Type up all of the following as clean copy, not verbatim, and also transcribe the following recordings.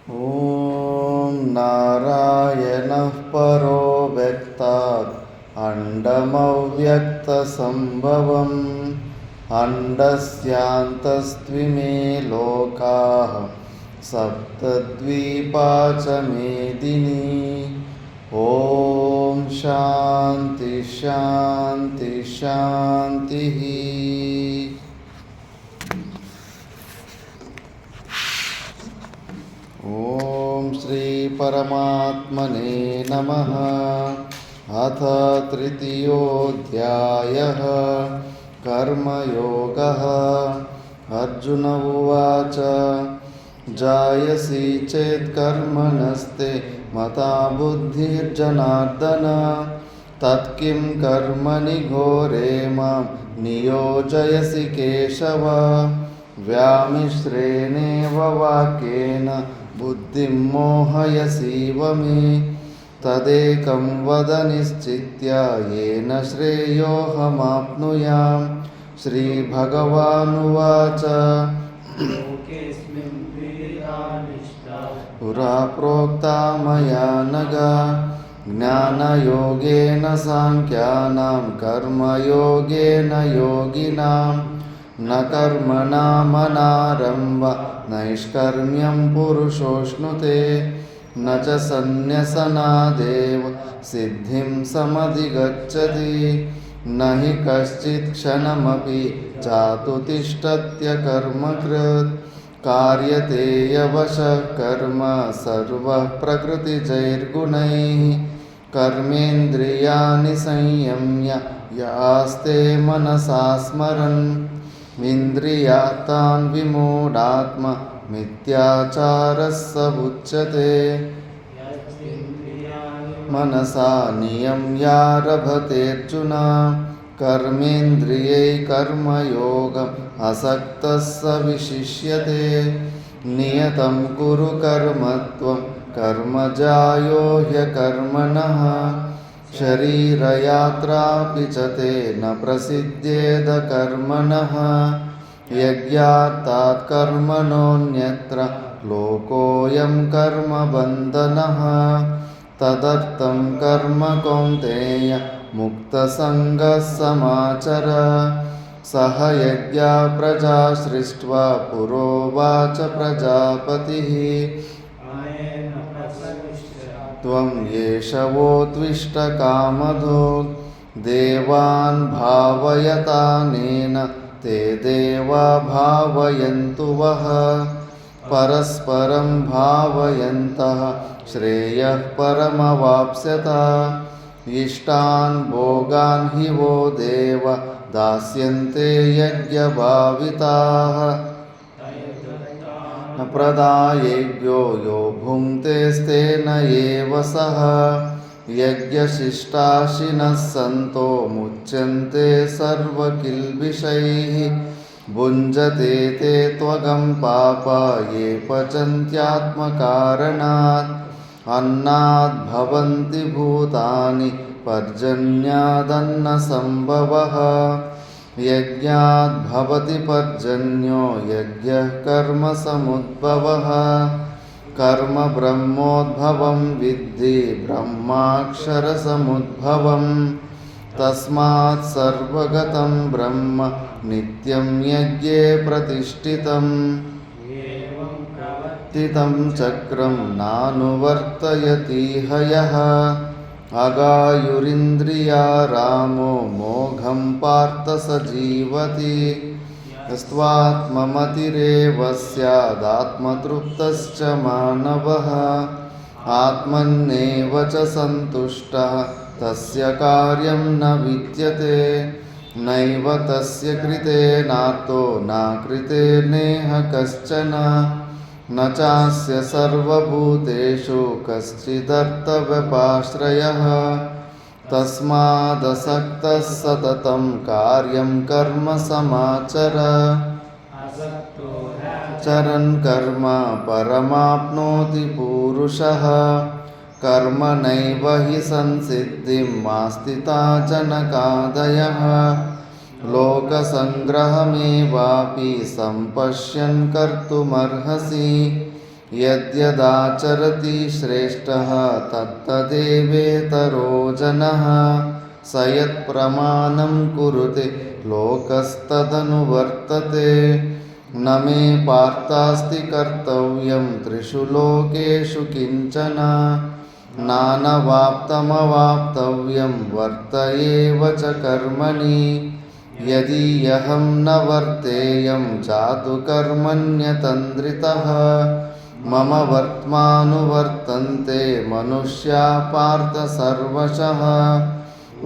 ॐ नारायणः परो व्यक्तात् अण्डमव्यक्तसम्भवम् अण्डस्यान्तस्त्विमे लोकाः सप्तद्वीपा च मेदिनी। ॐ शान्ति शान्ति शान्तिः। ॐ श्री परमात्मने नमः। अथ तृतीयोऽध्यायः कर्मयोगः। अर्जुन उवाच जायसि चेत् कर्मणस्ते मता बुद्धिर्जनार्दन तत्किं कर्मणि घोरे मां नियोजयसि केशव। व्यामिश्रेणेव वाक्येन बुद्धिं मोहयसीव मे तदेकं वद निश्चित्य येन श्रेयोऽहमाप्नुयाम्। श्रीभगवानुवाच पुरा प्रोक्ता मया नघ ज्ञानयोगेन साङ्ख्यानां कर्मयोगेन योगिनां न कर्मणामनारम्भ नैष्कर्म्यं पुरुषोऽश्नुते न च सन्न्यसनादेव सिद्धिं समधिगच्छति न हि कश्चित् क्षणमपि चातुतिष्ठत्यकर्मकृत् कार्यते यवशः कर्म सर्वः प्रकृतिजैर्गुणैः कर्मेन्द्रियाणि संयम्य य आस्ते मनसा स्मरन् इन्द्रियार्थान् विमूढात्मा मिथ्याचारः स उच्यते। मनसा नियम्यारभतेऽर्जुन कर्मेन्द्रियै कर्मयोगम् असक्तः स विशिष्यते। नियतं कुरु कर्म त्वं कर्मजायो ह्यकर्मणः शरीरयात्रापि च ते न प्रसिद्ध्येद कर्मणः। यज्ञार्थात् कर्मणोऽन्यत्र लोकोऽयं कर्मबन्धनः तदर्थं कर्म कौन्तेय मुक्तसङ्गः समाचर। सह यज्ञा प्रजा सृष्ट्वा पुरोवाच प्रजापतिः त्वं येषवोत्विष्टकामधो देवान् भावयतानेन ते देवा भावयन्तु वः परस्परं भावयन्तः श्रेयः परमवाप्स्यत। इष्टान् भोगान् हि वो देव दास्यन्ते यज्ञभाविताः प्रदायेभ्यो यो भुङ्क्तेस्तेन एव सः। यज्ञशिष्टाशिनः सन्तो मुच्यन्ते सर्वकिल्बिषैः भुञ्जते ते त्वगं पापा ये पचन्त्यात्मकारणात्। अन्नाद् भवन्ति भूतानि पर्जन्यादन्नसम्भवः यज्ञाद् भवति पर्जन्यो यज्ञः कर्मसमुद्भवः। कर्म ब्रह्मोद्भवं विद्धि ब्रह्माक्षरसमुद्भवम् तस्मात् सर्वगतं ब्रह्म नित्यं यज्ञे प्रतिष्ठितम्। तितं चक्रं नानुवर्तयतीह यः अगायुरिन्द्रिया रामो मोघं पार्थ स जीवति। यस्त्वात्ममतिरेव स्यादात्मतृप्तश्च मानवः आत्मन्नेव च सन्तुष्टः तस्य कार्यं न विद्यते। नैव तस्य कृतेनार्तो नाकृतेनेह कश्चन न चास्य सर्वभूतेषु कश्चिदर्थव्यपाश्रयः। तस्मादसक्तः सततं कार्यं कर्म समाचर। चरन् कर्म परमाप्नोति पूरुषः कर्मणैव हि संसिद्धिं मास्तिता जनकादयः। लोकसङ्ग्रहमेवापि सम्पश्यन् कर्तुमर्हसि यद्यदाचरति श्रेष्ठः तत्तदेवेतरो जनः स यत्प्रमाणं कुरुते लोकस्तदनुवर्तते न मे पार्थास्ति कर्तव्यं त्रिषु लोकेषु किञ्चन नानवाप्तमवाप्तव्यं वर्त एव च कर्मणि यदि ह्यहं न वर्तेयं जातु कर्मण्यतन्द्रितः मम वर्त्मानुवर्तन्ते मनुष्या पार्थ सर्वशः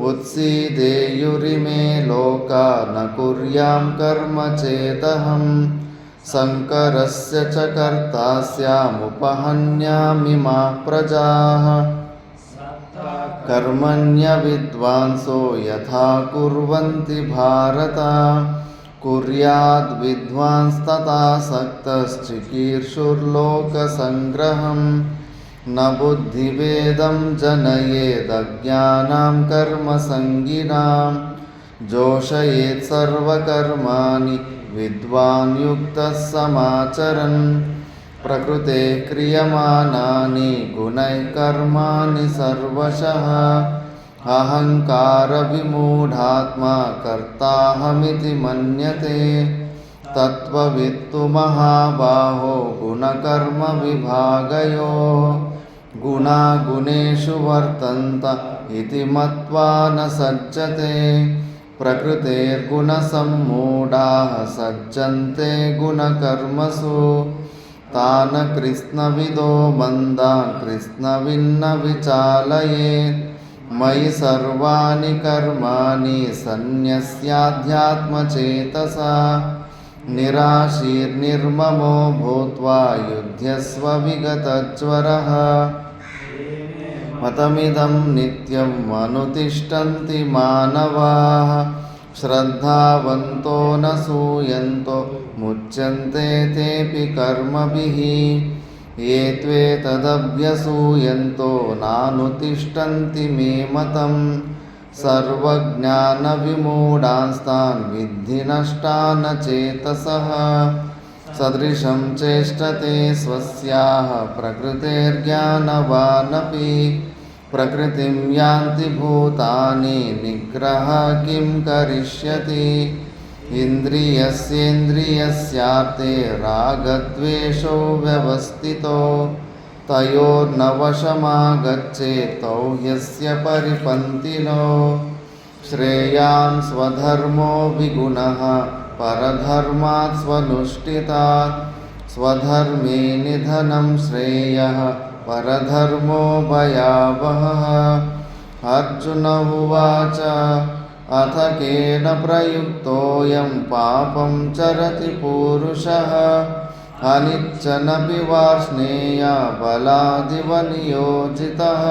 उत्सीदेयुरिमे लोका न कुर्यां कर्म चेदहं शङ्करस्य च कर्ता स्यामुपहन्यामि मा प्रजाः कर्मण्यविद्वांसो यथा कुर्वन्ति भारत कुर्याद्विद्वांस्तथासक्तश्चिकीर्षुर्लोकसङ्ग्रहं न बुद्धिभेदं जनयेदज्ञानां कर्मसङ्गिनां जोषयेत् सर्वकर्माणि विद्वान् युक्तः समाचरन् प्रकृते क्रियमाणानि गुणैः कर्माणि सर्वशः अहङ्कारविमूढात्मा कर्ताहमिति मन्यते तत्त्ववित्तु महाबाहो गुणकर्मविभागयोः गुणा गुणेषु वर्तन्त इति मत्वा न सज्जते प्रकृतेर्गुणसम्मूढाः सज्जन्ते गुणकर्मसु तान् कृत्स्नविदो मन्दान् कृत्स्नविन्न विचालयेत् मयि सर्वाणि कर्माणि सन्न्यस्याध्यात्मचेतसा निराशीर्निर्ममो भूत्वा युध्यस्व विगतज्वरः मतमिदं नित्यम् अनुतिष्ठन्ति मानवाः श्रद्धावन्तो न सूयन्तो मुच्यन्ते तेऽपि कर्मभिः ये त्वेतदभ्यसूयन्तो नानुतिष्ठन्ति मे मतम् सर्वज्ञानविमूढांस्तान् विद्धि नष्टान् चेतसः सदृशं चेष्टते स्वस्याः प्रकृतेर्ज्ञानवानपि प्रकृतिं यान्ति भूतानि निग्रह किं करिष्यति इन्द्रियस्येन्द्रियस्यार्थे रागद्वेषौ व्यवस्थितो तयोर्न वशमागच्छेत् तौ ह्यस्य परिपन्थिनो श्रेयान् स्वधर्मो विगुणः परधर्मात् स्वनुष्ठितात् स्वधर्मे निधनं श्रेयः परधर्मो भयावहः अर्जुन उवाच अथ केन प्रयुक्तोऽयं पापं चरति पूरुषः अनिच्छनपि वार्ष्णेय बलादिव नियोजितः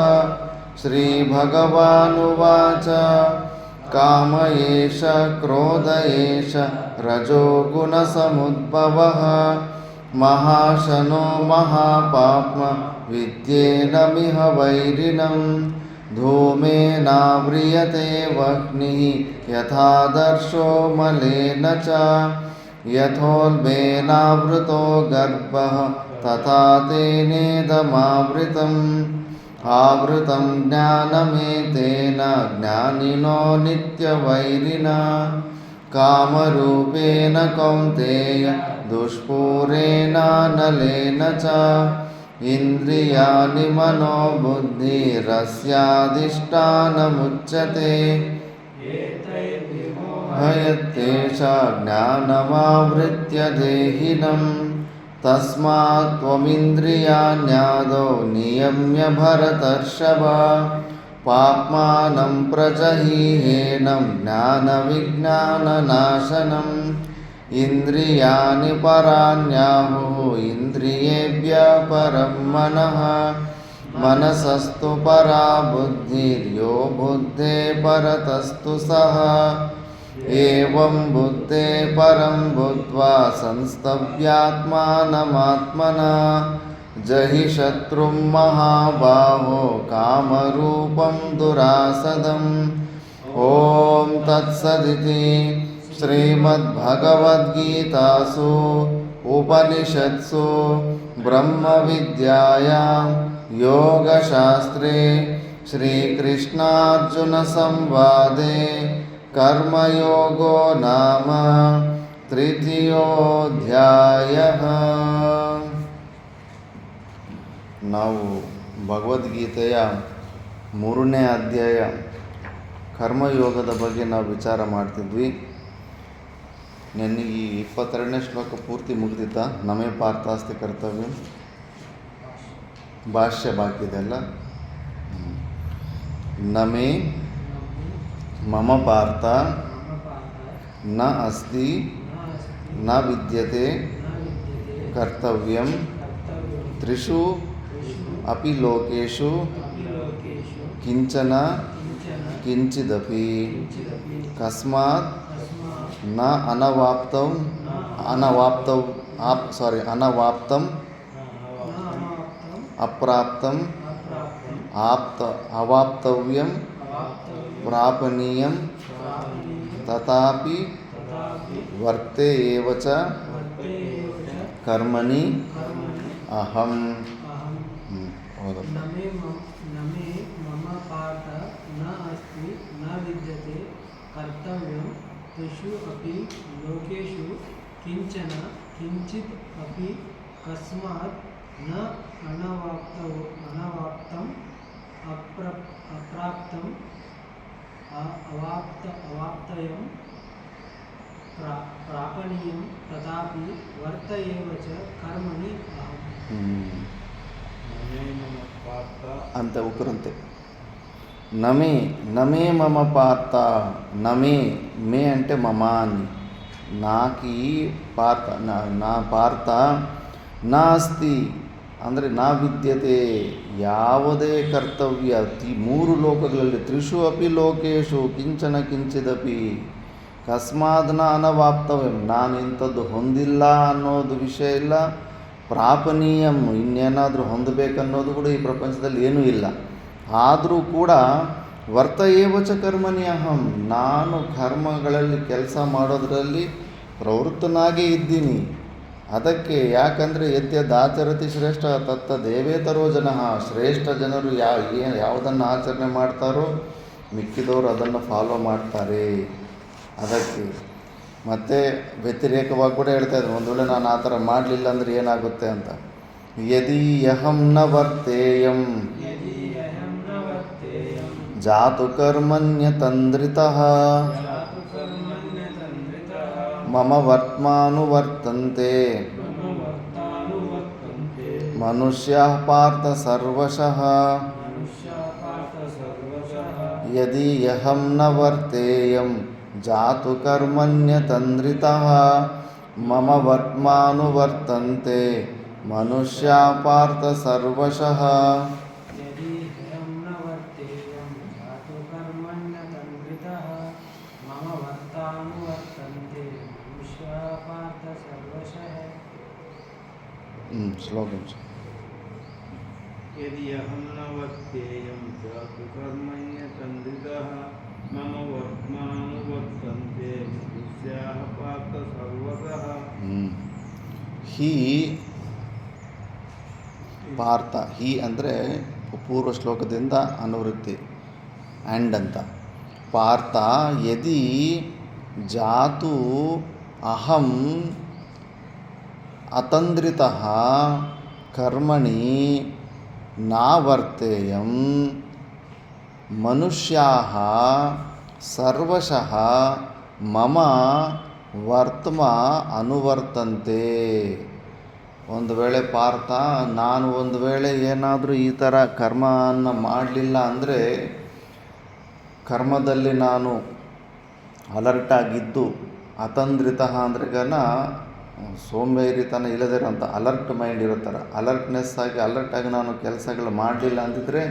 श्रीभगवानुवाच काम एष क्रोध एष रजोगुणसमुद्भवः महाशनो महापाप्मा विद्येनमिह वैरिणं धूमेनाव्रियते वह्निः यथादर्शो मलेन च यथोल्बेनावृतो गर्भः तथा तेनेदमावृतम् आवृतं ज्ञानमेतेन ज्ञानिनो नित्यवैरिणा कामरूपेण कौन्तेय दुष्पूरेणानलेन च इन्द्रियाणि मनोबुद्धिरस्याधिष्ठानमुच्यते भयत्तेषा ज्ञानमावृत्य देहिनम् तस्मात् त्वमिन्द्रियाण्यादौ नियम्य भरतर्षभ पाप्मानं प्रजहीहेनं ज्ञानविज्ञाननाशनम् इन्द्रियाणि पराण्याहुः इन्द्रियेभ्यः परं मनः मनसस्तु परा बुद्धिर्यो बुद्धे परतस्तु सः एवं बुद्धे परं बुद्ध्वा संस्तभ्यात्मानमात्मना जहि शत्रुं महाबाहो कामरूपं दुरासदम् ॐ तत्सदिति श्रीमद्भगवद्गीतासु उपनिषत्सु ब्रह्मविद्यायां योगशास्त्रे श्रीकृष्णार्जुनसंवादे कर्मयोगो नाम तृतीयोऽध्यायः. ನಾವು ಭಗವದ್ಗೀತೆಯ 3ನೇ ಅಧ್ಯಾಯ ಕರ್ಮಯೋಗದ ಬಗ್ಗೆ ನಾವು ವಿಚಾರ ಮಾಡ್ತಿದ್ವಿ. ನನಗೆ 22ನೇ ಶ್ಲೋಕ ಪೂರ್ತಿ ಮುಗಿದಿದ್ದ. ನಮೇ ಪಾರ್ಥಾಸ್ತಿ ಕರ್ತವ್ಯ ಭಾಷ್ಯ ಬಾಕಿ ಇದೆ ಅಲ್ಲ. ನಮೇ ಮಮ ಪಾರ್ಥ ನ ಅಸ್ತಿ ನ ವಿದ್ಯತೆ ಕರ್ತವ್ಯಂ ತ್ರಿಷು ಅಪಿ ಲೋಕೇಶು ಕಿಂಚನ ಕಿಂಚಿದಪಿ ಕಸ್ಮಾತ್ ನ ಅನವಾಪ್ತಂ ಅಪ್ರಾಪ್ತಂ ಅವಾಪ್ತವ್ಯಂ ಪ್ರಾಪನೀಯಂ ತಥಾಪಿ ವರ್ತೆ ಏವ ಚ ಕರ್ಮಣಿ ಅಹಂ. ನಮೇ ಮಮ ಪಾರ್ಥ ನ ಅಸ್ತಿ ನ ವಿದ್ಯತೆ ಕರ್ತವ್ಯಂ ತ್ರಿಷು ಅಪಿ ಲೋಕೇಶು ಕಿಂಚನ ಕಿಂಚಿತ್ ಅಪಿ ಕಸ್ಮಾತ್ ನ ಅನವಾಪ್ತಂ ಅಪ್ರಾಪ್ತಂ ಅವಾಪ್ತಯಂ ಪ್ರಾಪನೀಯಂ ತಥಾಪಿ ವರ್ತ ಏವ ಚ ಕರ್ಮಣಿ ಅಹಂ. ಅಂತ ಉಕ್ಕರಂತೆ. ನಮೇ ನಮೇ ಮಮ ಪಾರ್ಥ. ನಮೇ ಮೇ అంటే మమాని, నాకి పార్థ నా ಪಾರ್ಥ ನಾಸ್ತಿ ಅಂದರೆ ನಾ ವಿದ್ಯತೆ ಯಾವುದೇ ಕರ್ತವ್ಯ 3 ಲೋಕಗಳಲ್ಲಿ ತ್ರಿಷು ಅಪಿ ಲೋಕೇಶು ಕಿಂಚನ ಕಿಂಚಿದಪಿ ಕಸ್ಮಾತ್ ನ ಅನವಾಪ್ತವ್ಯಂ ನಾನು ಇಂಥದ್ದು ಹೊಂದಿಲ್ಲ ಅನ್ನೋದು ವಿಷಯ ಇಲ್ಲ. ಪ್ರಾಪನೀಯಂ ಇನ್ನೇನಾದರೂ ಹೊಂದಬೇಕನ್ನೋದು ಕೂಡ ಈ ಪ್ರಪಂಚದಲ್ಲಿ ಏನೂ ಇಲ್ಲ. ಆದರೂ ಕೂಡ ವರ್ತ ಏವ ಚ ಕರ್ಮಣಿ ಅಹಂ ನಾನು ಕರ್ಮಗಳಲ್ಲಿ ಕೆಲಸ ಮಾಡೋದರಲ್ಲಿ ಪ್ರವೃತ್ತನಾಗೇ ಇದ್ದೀನಿ. ಅದಕ್ಕೆ ಯಾಕಂದರೆ ಯದ್ಯದಾಚರತಿ ಶ್ರೇಷ್ಠ ತತ್ತ ದೇವೇತರೋ ಜನಃ ಶ್ರೇಷ್ಠ ಜನರು ಯಾವುದನ್ನು ಆಚರಣೆ ಮಾಡ್ತಾರೋ ಮಿಕ್ಕಿದವರು ಅದನ್ನು ಫಾಲೋ ಮಾಡ್ತಾರೆ. ಅದಕ್ಕೆ ಮತ್ತು ವ್ಯತಿರೇಕವಾಗಿ ಕೂಡ ಹೇಳ್ತಾ ಇದ್ರು, ಒಂದು ವೇಳೆ ನಾನು ಆ ಥರ ಮಾಡಲಿಲ್ಲ ಅಂದರೆ ಏನಾಗುತ್ತೆ ಅಂತ. ಯದಿ ಯಹಂ ನ ವರ್ತೇಯಂ ಜಾತು ಕರ್ಮಣ್ಯತಂದ್ರಿತಃ ಮಮ ವರ್ತ್ಮಾನುವರ್ತಂತೆ ಮನುಷ್ಯಾಃ ಪಾರ್ಥ ಸರ್ವಶಃ. ಯದಿ ಯಹಂ ನ ವರ್ತೇಯಂ ಜಾತು ಕರ್ಮಣ್ಯತಂದ್ರಿತಃ ಮಮ ವರ್ತ್ಮಾನುವರ್ತಂತೆ ಮನುಷ್ಯಾಃ ಪಾರ್ಥ ಸರ್ವಶಃ. ಶ್ಲೋಕಂ यदि अहं न वर्तेयं जातु कर्मण्यतन्द्रितः मम वर्त्मानुवर्तन्ते मनुष्याः पार्थ सर्वशः. ಹೀ ಪಾರ್ಥ ಹೀ ಅಂದರೆ ಪೂರ್ವ ಶ್ಲೋಕದಿಂದ ಅನುವೃತ್ತಿ ಆ್ಯಂಡ್ ಅಂತ. ಪಾರ್ಥ ಯದಿ ಜಾತು ಅಹಂ ಅತಂದ್ರಿತಃ ಕರ್ಮಣಿ ನಾ ವರ್ತೇಯಂ ಮನುಷ್ಯಾಃ ಸರ್ವಶಃ ಮಮ ವರ್ತಮ ಅನುವರ್ತಂತೆ. ಒಂದು ವೇಳೆ ಪಾರ್ಥ ನಾನು ಒಂದು ವೇಳೆ ಏನಾದರೂ ಈ ಥರ ಕರ್ಮವನ್ನು ಮಾಡಲಿಲ್ಲ ಅಂದರೆ ಕರ್ಮದಲ್ಲಿ ನಾನು ಅಲರ್ಟಾಗಿದ್ದು, ಅತಂದ್ರಿತ ಅಂದ್ರೆ ಸೋಂಬೇರಿತನ ಇಲ್ಲದಿರೋಂಥ ಅಲರ್ಟ್ ಮೈಂಡ್ ಇರುತ್ತಾರೆ. ಅಲರ್ಟ್ನೆಸ್ ಆಗಿ ಅಲರ್ಟಾಗಿ ನಾನು ಕೆಲಸಗಳು ಮಾಡಲಿಲ್ಲ ಅಂತಿದ್ರೆ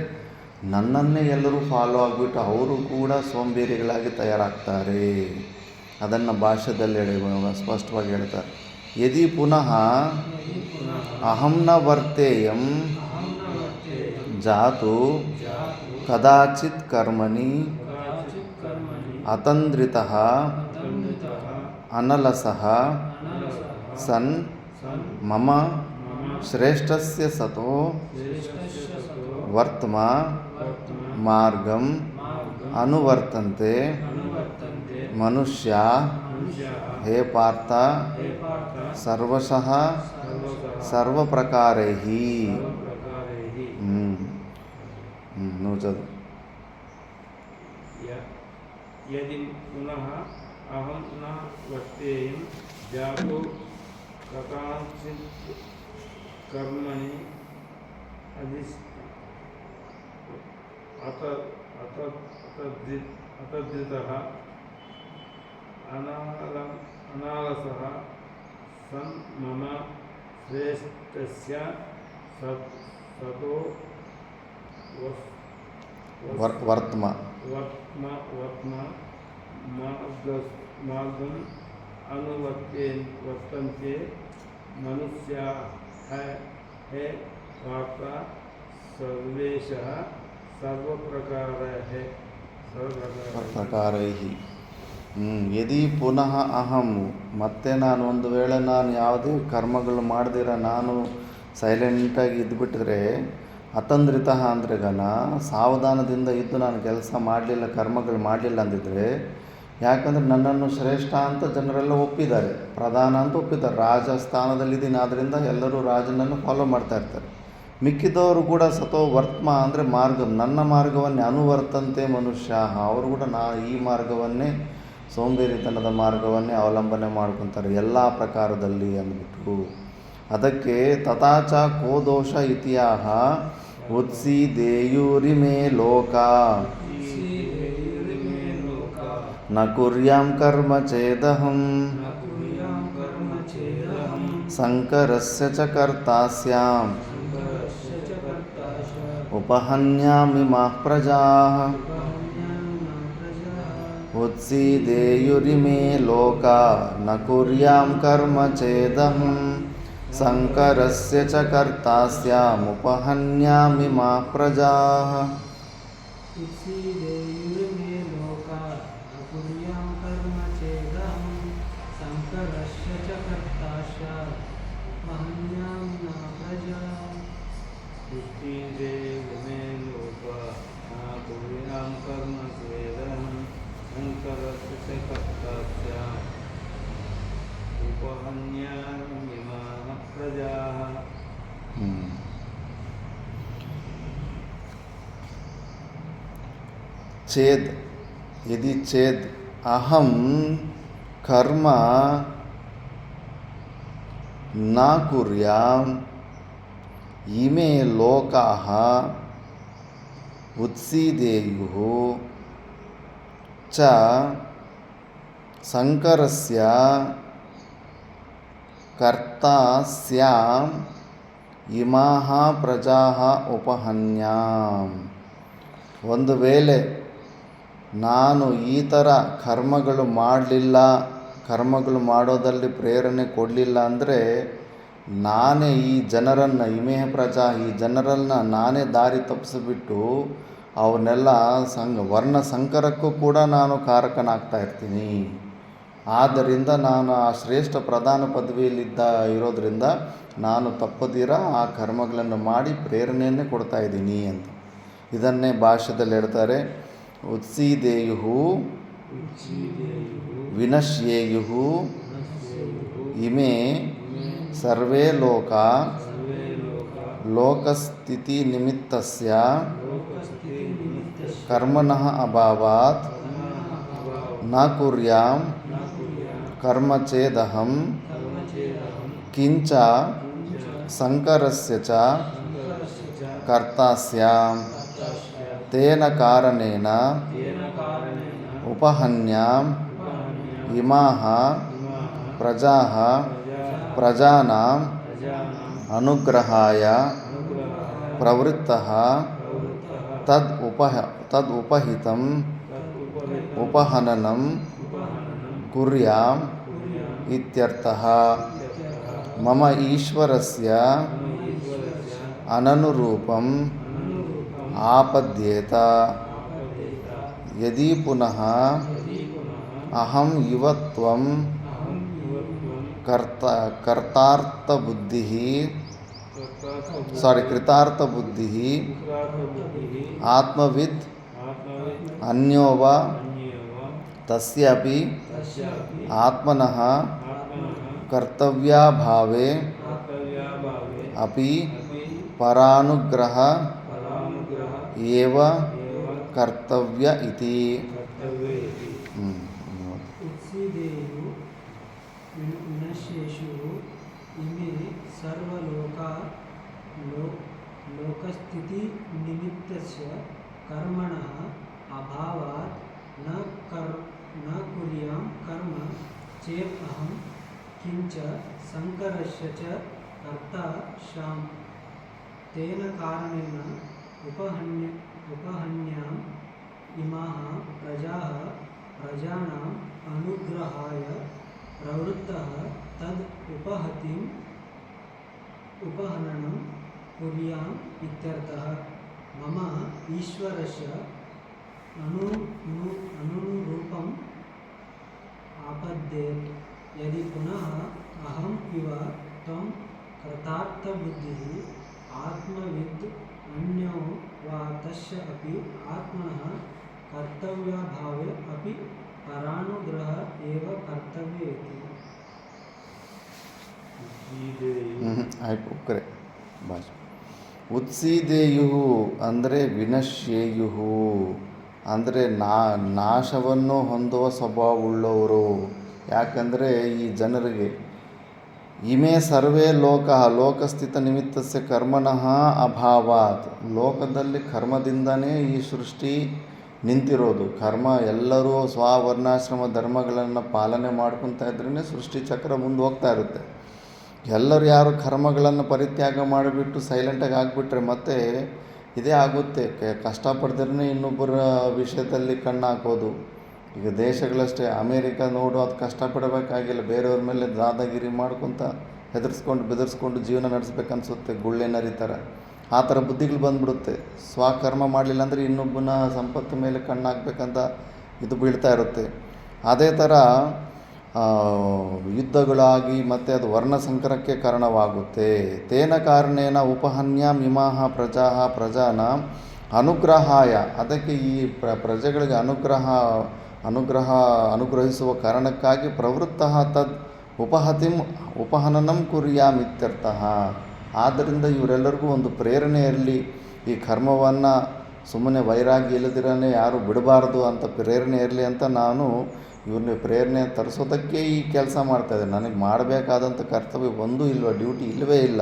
ನನ್ನನ್ನೇ ಎಲ್ಲರೂ ಫಾಲೋ ಆಗಿಬಿಟ್ಟು ಅವರು ಕೂಡ ಸೋಂಬೇರಿಗಳಾಗಿ ತಯಾರಾಗ್ತಾರೆ. ಅದನ್ನು ಭಾಷ್ಯದಲ್ಲಿ ಸ್ಪಷ್ಟವಾಗಿ ಹೇಳ್ತಾರೆ. ಯದಿ ಪುನಃ ಅಹಂ ನ ವರ್ತೇಯಂ ಜಾತು ಕದಾಚಿತ್ ಕರ್ಮಣಿ ಅತಂದ್ರಿತಃ ಅನಲಸಃ ಸನ್ सन् मम मम श्रेष्ठस्य सतो श्रेष्ठस्य सतो वर्त्मा वर्तमान मार्गम मार्गम् अनुवर्तन्ते अनुवर्तन्ते मनुष्या मनुष्याः हे पार्थ हे पार्थ सर्वशः सर्वतः सर्वप्रकारैः सर्वप्रकारैः నువ్వు చదువు यदि पुनः अहं न वर्तेयं जातो कथांचित् कर्मणि अतद्धितः अनालसः सन् मम श्रेष्ठस्य सतो वर्त्मा मार्गम् वर्तन्ते मनुष्याः हे पार्थ सर्वेशः सर्वप्रकारैः ಪ್ರಕಾರೈಹಿ ಯದಿ ಪುನಃ ಅಹಂ ಮತ್ತೆ ನಾನು ಒಂದು ವೇಳೆ ನಾನು ಯಾವುದೇ ಕರ್ಮಗಳು ಮಾಡ್ದಿರ ನಾನು ಸೈಲೆಂಟಾಗಿ ಇದ್ದುಬಿಟ್ಟಿದ್ರೆ ಅತಂದ್ರಿತ ಅಂದರೆ ಸಾವಧಾನದಿಂದ ಇದ್ದು ನಾನು ಕೆಲಸ ಮಾಡಲಿಲ್ಲ ಕರ್ಮಗಳು ಮಾಡಲಿಲ್ಲ ಅಂದಿದ್ರೆ ಯಾಕಂದರೆ ನನ್ನನ್ನು ಶ್ರೇಷ್ಠ ಅಂತ ಜನರೆಲ್ಲ ಒಪ್ಪಿದ್ದಾರೆ, ಪ್ರಧಾನ ಅಂತ ಒಪ್ಪಿದ್ದಾರೆ, ರಾಜಸ್ಥಾನದಲ್ಲಿದ್ದೀನಿ, ಆದ್ದರಿಂದ ಎಲ್ಲರೂ ರಾಜನನ್ನು ಫಾಲೋ ಮಾಡ್ತಾ ಇರ್ತಾರೆ. ಮಿಕ್ಕಿದವರು ಕೂಡ ಸತೋ ವರ್ತ್ಮ ಅಂದರೆ ಮಾರ್ಗ, ನನ್ನ ಮಾರ್ಗವನ್ನೇ ಅನುವರ್ತಂತೆ ಮನುಷ್ಯ, ಅವರು ಕೂಡ ಈ ಮಾರ್ಗವನ್ನೇ, ಸೋಂಬೇರಿತನದ ಮಾರ್ಗವನ್ನೇ ಅವಲಂಬನೆ ಮಾಡ್ಕೊತಾರೆ ಎಲ್ಲ ಪ್ರಕಾರದಲ್ಲಿ ಅಂದ್ಬಿಟ್ಟು. ಅದಕ್ಕೆ ತಥಾಚ ಕೋ ದೋಷ ಇತಿಯಾಹ ಉತ್ಸೀದೇಯುರಿಮೇ ಲೋಕ ನ ಕುರ್ಯಾಂ ಕರ್ಮ ಚೇದಹಂ ಸಂಕರಸ್ಯ ಚ ಕರ್ತಾ ಸ್ಯಾಂ ಉಪಹನ್ಯಾಮಿ ಮಾಃ ಪ್ರಜಾಃ ಉತ್ಸೀದೇಯುರಿಮೇ ಲೋಕ ನ ಕುರ್ಯಾಂ ಕರ್ಮ ಚೇದಹಂ ಸಂಕರಸ್ಯ ಚ ಕರ್ತಾ ಸ್ಯಾಂ ಉಪಹನ್ಯಾಮಿ ಮಾಃ ಪ್ರಜಾಃ. उत्सीदेयुर्मे लोका न कुर्यां कर्म चेदहं संकरस्य च कर्ता स्यात् वहन्यामि न प्रजा. उत्सीदेयुर्मे लोका न कुर्यां कर्म चेदहं संकरस्य च कर्ता स्यात् उपहन्यामि माः प्रजाः. चेद यदि चेद अहम कर्म न कुर्याम इमे लोकाः उत्सीदेयुः च संकरस्य कर्ता स्याम् इमाः प्रजाः उपहन्याम्. ಒಂದು ವೇಳೆ ನಾನು ಈ ಥರ ಕರ್ಮಗಳು ಮಾಡಲಿಲ್ಲ, ಕರ್ಮಗಳು ಮಾಡೋದಲ್ಲಿ ಪ್ರೇರಣೆ ಕೊಡಲಿಲ್ಲ ಅಂದರೆ ನಾನೇ ಈ ಜನರನ್ನು, ಇಮೇಹ ಪ್ರಜಾ, ಈ ಜನರನ್ನು ನಾನೇ ದಾರಿ ತಪ್ಪಿಸಿಬಿಟ್ಟು ಅವನ್ನೆಲ್ಲ ವರ್ಣ ಸಂಕರಕ್ಕೂ ಕೂಡ ನಾನು ಕಾರಕನಾಗ್ತಾ ಇರ್ತೀನಿ. ಆದ್ದರಿಂದ ನಾನು ಆ ಶ್ರೇಷ್ಠ ಪ್ರಧಾನ ಪದವಿಯಲ್ಲಿದ್ದ ಇರೋದರಿಂದ ನಾನು ತಪ್ಪದಿರ ಆ ಕರ್ಮಗಳನ್ನು ಮಾಡಿ ಪ್ರೇರಣೆಯನ್ನೇ ಕೊಡ್ತಾ ಇದ್ದೀನಿ ಅಂತ. ಇದನ್ನೇ ಭಾಷ್ಯದಲ್ಲಿ ಹೇಳ್ತಾರೆ, ಉತ್ಸೀದೇಯು ವಿನಶ್ಯೇಯು ಇಮೇ ಸರ್ವೇ ಲೋಕ ಲೋಕಸ್ಥಿತಿ ನಿಮಿತ್ತಸ್ಯ ಕರ್ಮಣಃ ಅಭಾವಾತ್ ನ ಕುರ್ಯಾಂ ಕರ್ಮ ಚೇದಹಂ ಕಿಂಚ ಸಂಕರಸ್ಯ ಚ ಕರ್ತಾ ಸ್ಯಾಂ ತೇನ ಕಾರಣೇನ ಉಪಹನ್ಯಾಂ ಇಮಾಃ ಪ್ರಜಾಃ ಪ್ರಜಾನಾಂ ಅನುಗ್ರಹಾಯ ಪ್ರವೃತ್ತಃ ತದ್ ಉಪಹಿತಂ ಉಪಹನನಂ ಕುರ್ಯಾಂ ಇತ್ಯರ್ಥಃ. ಮಮ ಈಶ್ವರಸ್ಯ ಅನನುರೂಪಂ ಆಪದ್ಯೇತ ಯದಿ ಪುನಃ ಅಹಂ ಇವ ತ್ವಂ ಕರ್ತಾರ್ಥಬುದ್ಧಿ ಕೃತಾರ್ಥಬುದ್ಧಿ ಆತ್ಮವಿದ್ ಅನ್ಯೋವ ತಸ್ಯಾಪಿ ಆತ್ಮನಃ ಕರ್ತವ್ಯಭಾವೇ ಅಪಿ ಪರಾನುಗ್ರಹ ಏವ ಕರ್ತವ್ಯ ಇತಿ. उत्सीदेयु विनश्येषु इमे सर्वलोका लोकस्थितिनिमित्तस्य कर्मणः अभावात् न कुर्यां कर्म चेत् अहं किञ्च शङ्करस्य च कर्ता स्याम्. तेन कारणेन उपहन्याम् इमाः प्रजानाम् अनुग्रहाय प्रवृत्तः तद् उपहननं कुर्याम् इत्यर्थः. मम ईश्वरस्य अनुरूपम् आपद्येत् यदि पुनः अहम् इव त्वं कृतार्थबुद्धिः आत्मविद् अन्यो वा तस्य अपि आत्मनः कर्तव्यभावे अपि परानुग्रह एव कर्तव्य इति. ಆಯ್ತು ಕರೆ ಭಾಷೆ. ಉತ್ಸೀದೇಯು ಅಂದರೆ ವಿನಶ್ಯೇಯು ಅಂದರೆ ನಾಶವನ್ನು ಹೊಂದುವ ಸ್ವಭಾವವುಳ್ಳವರು. ಯಾಕಂದರೆ ಈ ಜನರಿಗೆ ಇಮೇ ಸರ್ವೇ ಲೋಕಸ್ಥಿತ ನಿಮಿತ್ತಸ್ಯ ಕರ್ಮಣಃ ಅಭಾವಾತ್, ಲೋಕದಲ್ಲಿ ಕರ್ಮದಿಂದನೇ ಈ ಸೃಷ್ಟಿ ನಿಂತಿರೋದು. ಕರ್ಮ ಎಲ್ಲರೂ ಸ್ವವರ್ಣಾಶ್ರಮ ಧರ್ಮಗಳನ್ನು ಪಾಲನೆ ಮಾಡ್ಕೊತಾ ಇದ್ರೇ ಸೃಷ್ಟಿ ಚಕ್ರ ಮುಂದೆ ಹೋಗ್ತಾ ಇರುತ್ತೆ. ಎಲ್ಲರೂ ಯಾರು ಕರ್ಮಗಳನ್ನು ಪರಿತ್ಯಾಗ ಮಾಡಿಬಿಟ್ಟು ಸೈಲೆಂಟಾಗಿ ಆಗಿಬಿಟ್ರೆ ಮತ್ತೆ ಇದೇ ಆಗುತ್ತೆ. ಕಷ್ಟಪಡ್ದ್ರೆ ಇನ್ನೊಬ್ಬರ ವಿಷಯದಲ್ಲಿ ಕಣ್ಣು ಹಾಕೋದು. ಈಗ ದೇಶಗಳಷ್ಟೇ, ಅಮೇರಿಕ ನೋಡು, ಅದು ಕಷ್ಟಪಡಬೇಕಾಗಿಲ್ಲ, ಬೇರೆಯವ್ರ ಮೇಲೆ ದಾದಾಗಿರಿ ಮಾಡ್ಕೊತ ಬೆದರಿಸ್ಕೊಂಡು ಜೀವನ ನಡೆಸ್ಬೇಕನ್ಸುತ್ತೆ, ಗುಳ್ಳೆನರಿತಾರೆ. ಆ ಥರ ಬುದ್ಧಿಗಳು ಬಂದ್ಬಿಡುತ್ತೆ. ಸ್ವಕರ್ಮ ಮಾಡಲಿಲ್ಲ ಅಂದರೆ ಇನ್ನೊಬ್ಬನ ಸಂಪತ್ತು ಮೇಲೆ ಕಣ್ಣು ಹಾಕ್ಬೇಕಂತ ಇದು ಬೀಳ್ತಾ ಇರುತ್ತೆ. ಅದೇ ಥರ ಯುದ್ಧಗಳಾಗಿ ಮತ್ತು ಅದು ವರ್ಣಸಂಕರಕ್ಕೆ ಕಾರಣವಾಗುತ್ತೆ. ತೇನ ಕಾರಣೇನ ಉಪಹನ್ಯಾಂ ಇಮಾಹ ಪ್ರಜಾನ ಅನುಗ್ರಹಾಯ, ಅದಕ್ಕೆ ಈ ಪ್ರಜೆಗಳಿಗೆ ಅನುಗ್ರಹಿಸುವ ಕಾರಣಕ್ಕಾಗಿ ಪ್ರವೃತ್ತಃ ತದ್ ಉಪಹನನಂ ಕುರ್ಯಾಮ್ ಇತ್ಯರ್ಥಃ. ಆದ್ದರಿಂದ ಇವರೆಲ್ಲರಿಗೂ ಒಂದು ಪ್ರೇರಣೆ ಇರಲಿ, ಈ ಕರ್ಮವನ್ನು ಸುಮ್ಮನೆ ವೈರಾಗ್ಯ ಇಲ್ಲದಿರನೇ ಯಾರು ಬಿಡಬಾರ್ದು ಅಂತ ಪ್ರೇರಣೆ ಇರಲಿ ಅಂತ ನಾನು ಇವ್ರನ್ನ ಪ್ರೇರಣೆ ತರಿಸೋದಕ್ಕೆ ಈ ಕೆಲಸ ಮಾಡ್ತಾಯಿದ್ದೆ. ನನಗೆ ಮಾಡಬೇಕಾದಂಥ ಕರ್ತವ್ಯ ಒಂದೂ ಇಲ್ವ, ಡ್ಯೂಟಿ ಇಲ್ಲವೇ ಇಲ್ಲ.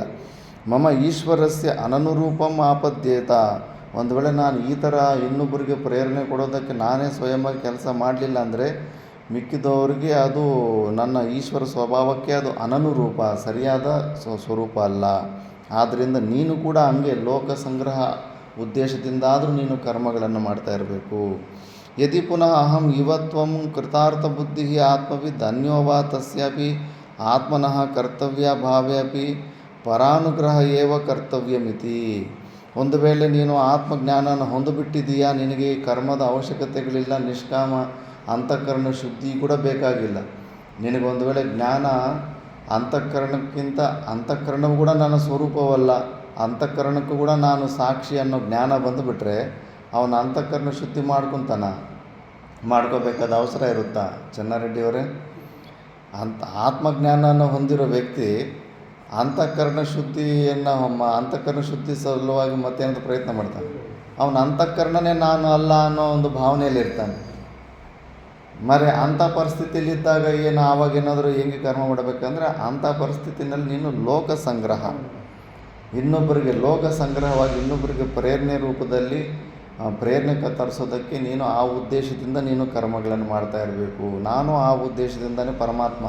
ಮಮ ಈಶ್ವರಸ್ಯ ಅನನುರೂಪಂ ಆಪದ್ಯೇತ. ಒಂದು ವೇಳೆ ನಾನು ಈ ಥರ ಇನ್ನೊಬ್ಬರಿಗೆ ಪ್ರೇರಣೆ ಕೊಡೋದಕ್ಕೆ ನಾನೇ ಸ್ವಯಂವಾಗಿ ಕೆಲಸ ಮಾಡಲಿಲ್ಲ ಅಂದರೆ ಮಿಕ್ಕಿದವರಿಗೆ ಅದು ನನ್ನ ಈಶ್ವರ ಸ್ವಭಾವಕ್ಕೆ ಅದು ಅನನುರೂಪ, ಸರಿಯಾದ ಸ್ವರೂಪ ಅಲ್ಲ. ಆದ್ದರಿಂದ ನೀನು ಕೂಡ ಹಂಗೆ ಲೋಕ ಸಂಗ್ರಹ ಉದ್ದೇಶದಿಂದಾದರೂ ನೀನು ಕರ್ಮಗಳನ್ನು ಮಾಡ್ತಾ ಇರಬೇಕು. ಯದಿ ಪುನಃ ಅಹಂ ಇವತ್ವಂ ಕೃತಾರ್ಥಬುದ್ಧಿ ಆತ್ಮವಿದ್ ಅನ್ಯೋವಾ ತಸ್ಯಾಪಿ ಆತ್ಮನಃ ಕರ್ತವ್ಯ ಭಾವೇ ಅಪಿ ಪರಾನುಗ್ರಹ ಏವ ಕರ್ತವ್ಯಮಿತಿ. ಒಂದು ವೇಳೆ ನೀನು ಆತ್ಮಜ್ಞಾನನ ಹೊಂದಿಬಿಟ್ಟಿದೀಯಾ, ನಿನಗೆ ಕರ್ಮದ ಅವಶ್ಯಕತೆಗಳಿಲ್ಲ, ನಿಷ್ಕಾಮ ಅಂತಃಕರಣ ಶುದ್ಧಿ ಕೂಡ ಬೇಕಾಗಿಲ್ಲ. ನಿನಗೊಂದು ವೇಳೆ ಜ್ಞಾನ ಅಂತಃಕರಣವು ಕೂಡ ನನ್ನ ಸ್ವರೂಪವಲ್ಲ, ಅಂತಃಕರಣಕ್ಕೂ ಕೂಡ ನಾನು ಸಾಕ್ಷಿ ಅನ್ನೋ ಜ್ಞಾನ ಬಂದುಬಿಟ್ರೆ ಅವನ ಅಂತಃಕರಣ ಶುದ್ಧಿ ಮಾಡ್ಕೋಬೇಕಾದ ಅವಸರ ಇರುತ್ತಾ ಚೆನ್ನಾರೆಡ್ಡಿಯವರೇ? ಆತ್ಮಜ್ಞಾನನ ಹೊಂದಿರೋ ವ್ಯಕ್ತಿ ಅಂತಃಕರಣ ಶುದ್ಧಿ ಸಲುವಾಗಿ ಮತ್ತೇನಾದರೂ ಪ್ರಯತ್ನ ಮಾಡ್ತಾನೆ. ಅವನ ಅಂತಃಕರಣನೇ ನಾನು ಅಲ್ಲ ಅನ್ನೋ ಒಂದು ಭಾವನೆಯಲ್ಲಿ ಇರ್ತಾನೆ. ಅಂಥ ಪರಿಸ್ಥಿತಿಯಲ್ಲಿದ್ದಾಗ ಆವಾಗೇನಾದರೂ ಹೆಂಗೆ ಕರ್ಮ ಮಾಡಬೇಕಂದ್ರೆ ಅಂಥ ಪರಿಸ್ಥಿತಿನಲ್ಲಿ ನೀನು ಲೋಕ ಸಂಗ್ರಹವಾಗಿ ಇನ್ನೊಬ್ಬರಿಗೆ ಪ್ರೇರಣೆ ರೂಪದಲ್ಲಿ ಪ್ರೇರಣೆ ತರಿಸೋದಕ್ಕೆ ನೀನು ಆ ಉದ್ದೇಶದಿಂದ ನೀನು ಕರ್ಮಗಳನ್ನು ಮಾಡ್ತಾ ಇರಬೇಕು. ನಾನು ಆ ಉದ್ದೇಶದಿಂದನೇ ಪರಮಾತ್ಮ,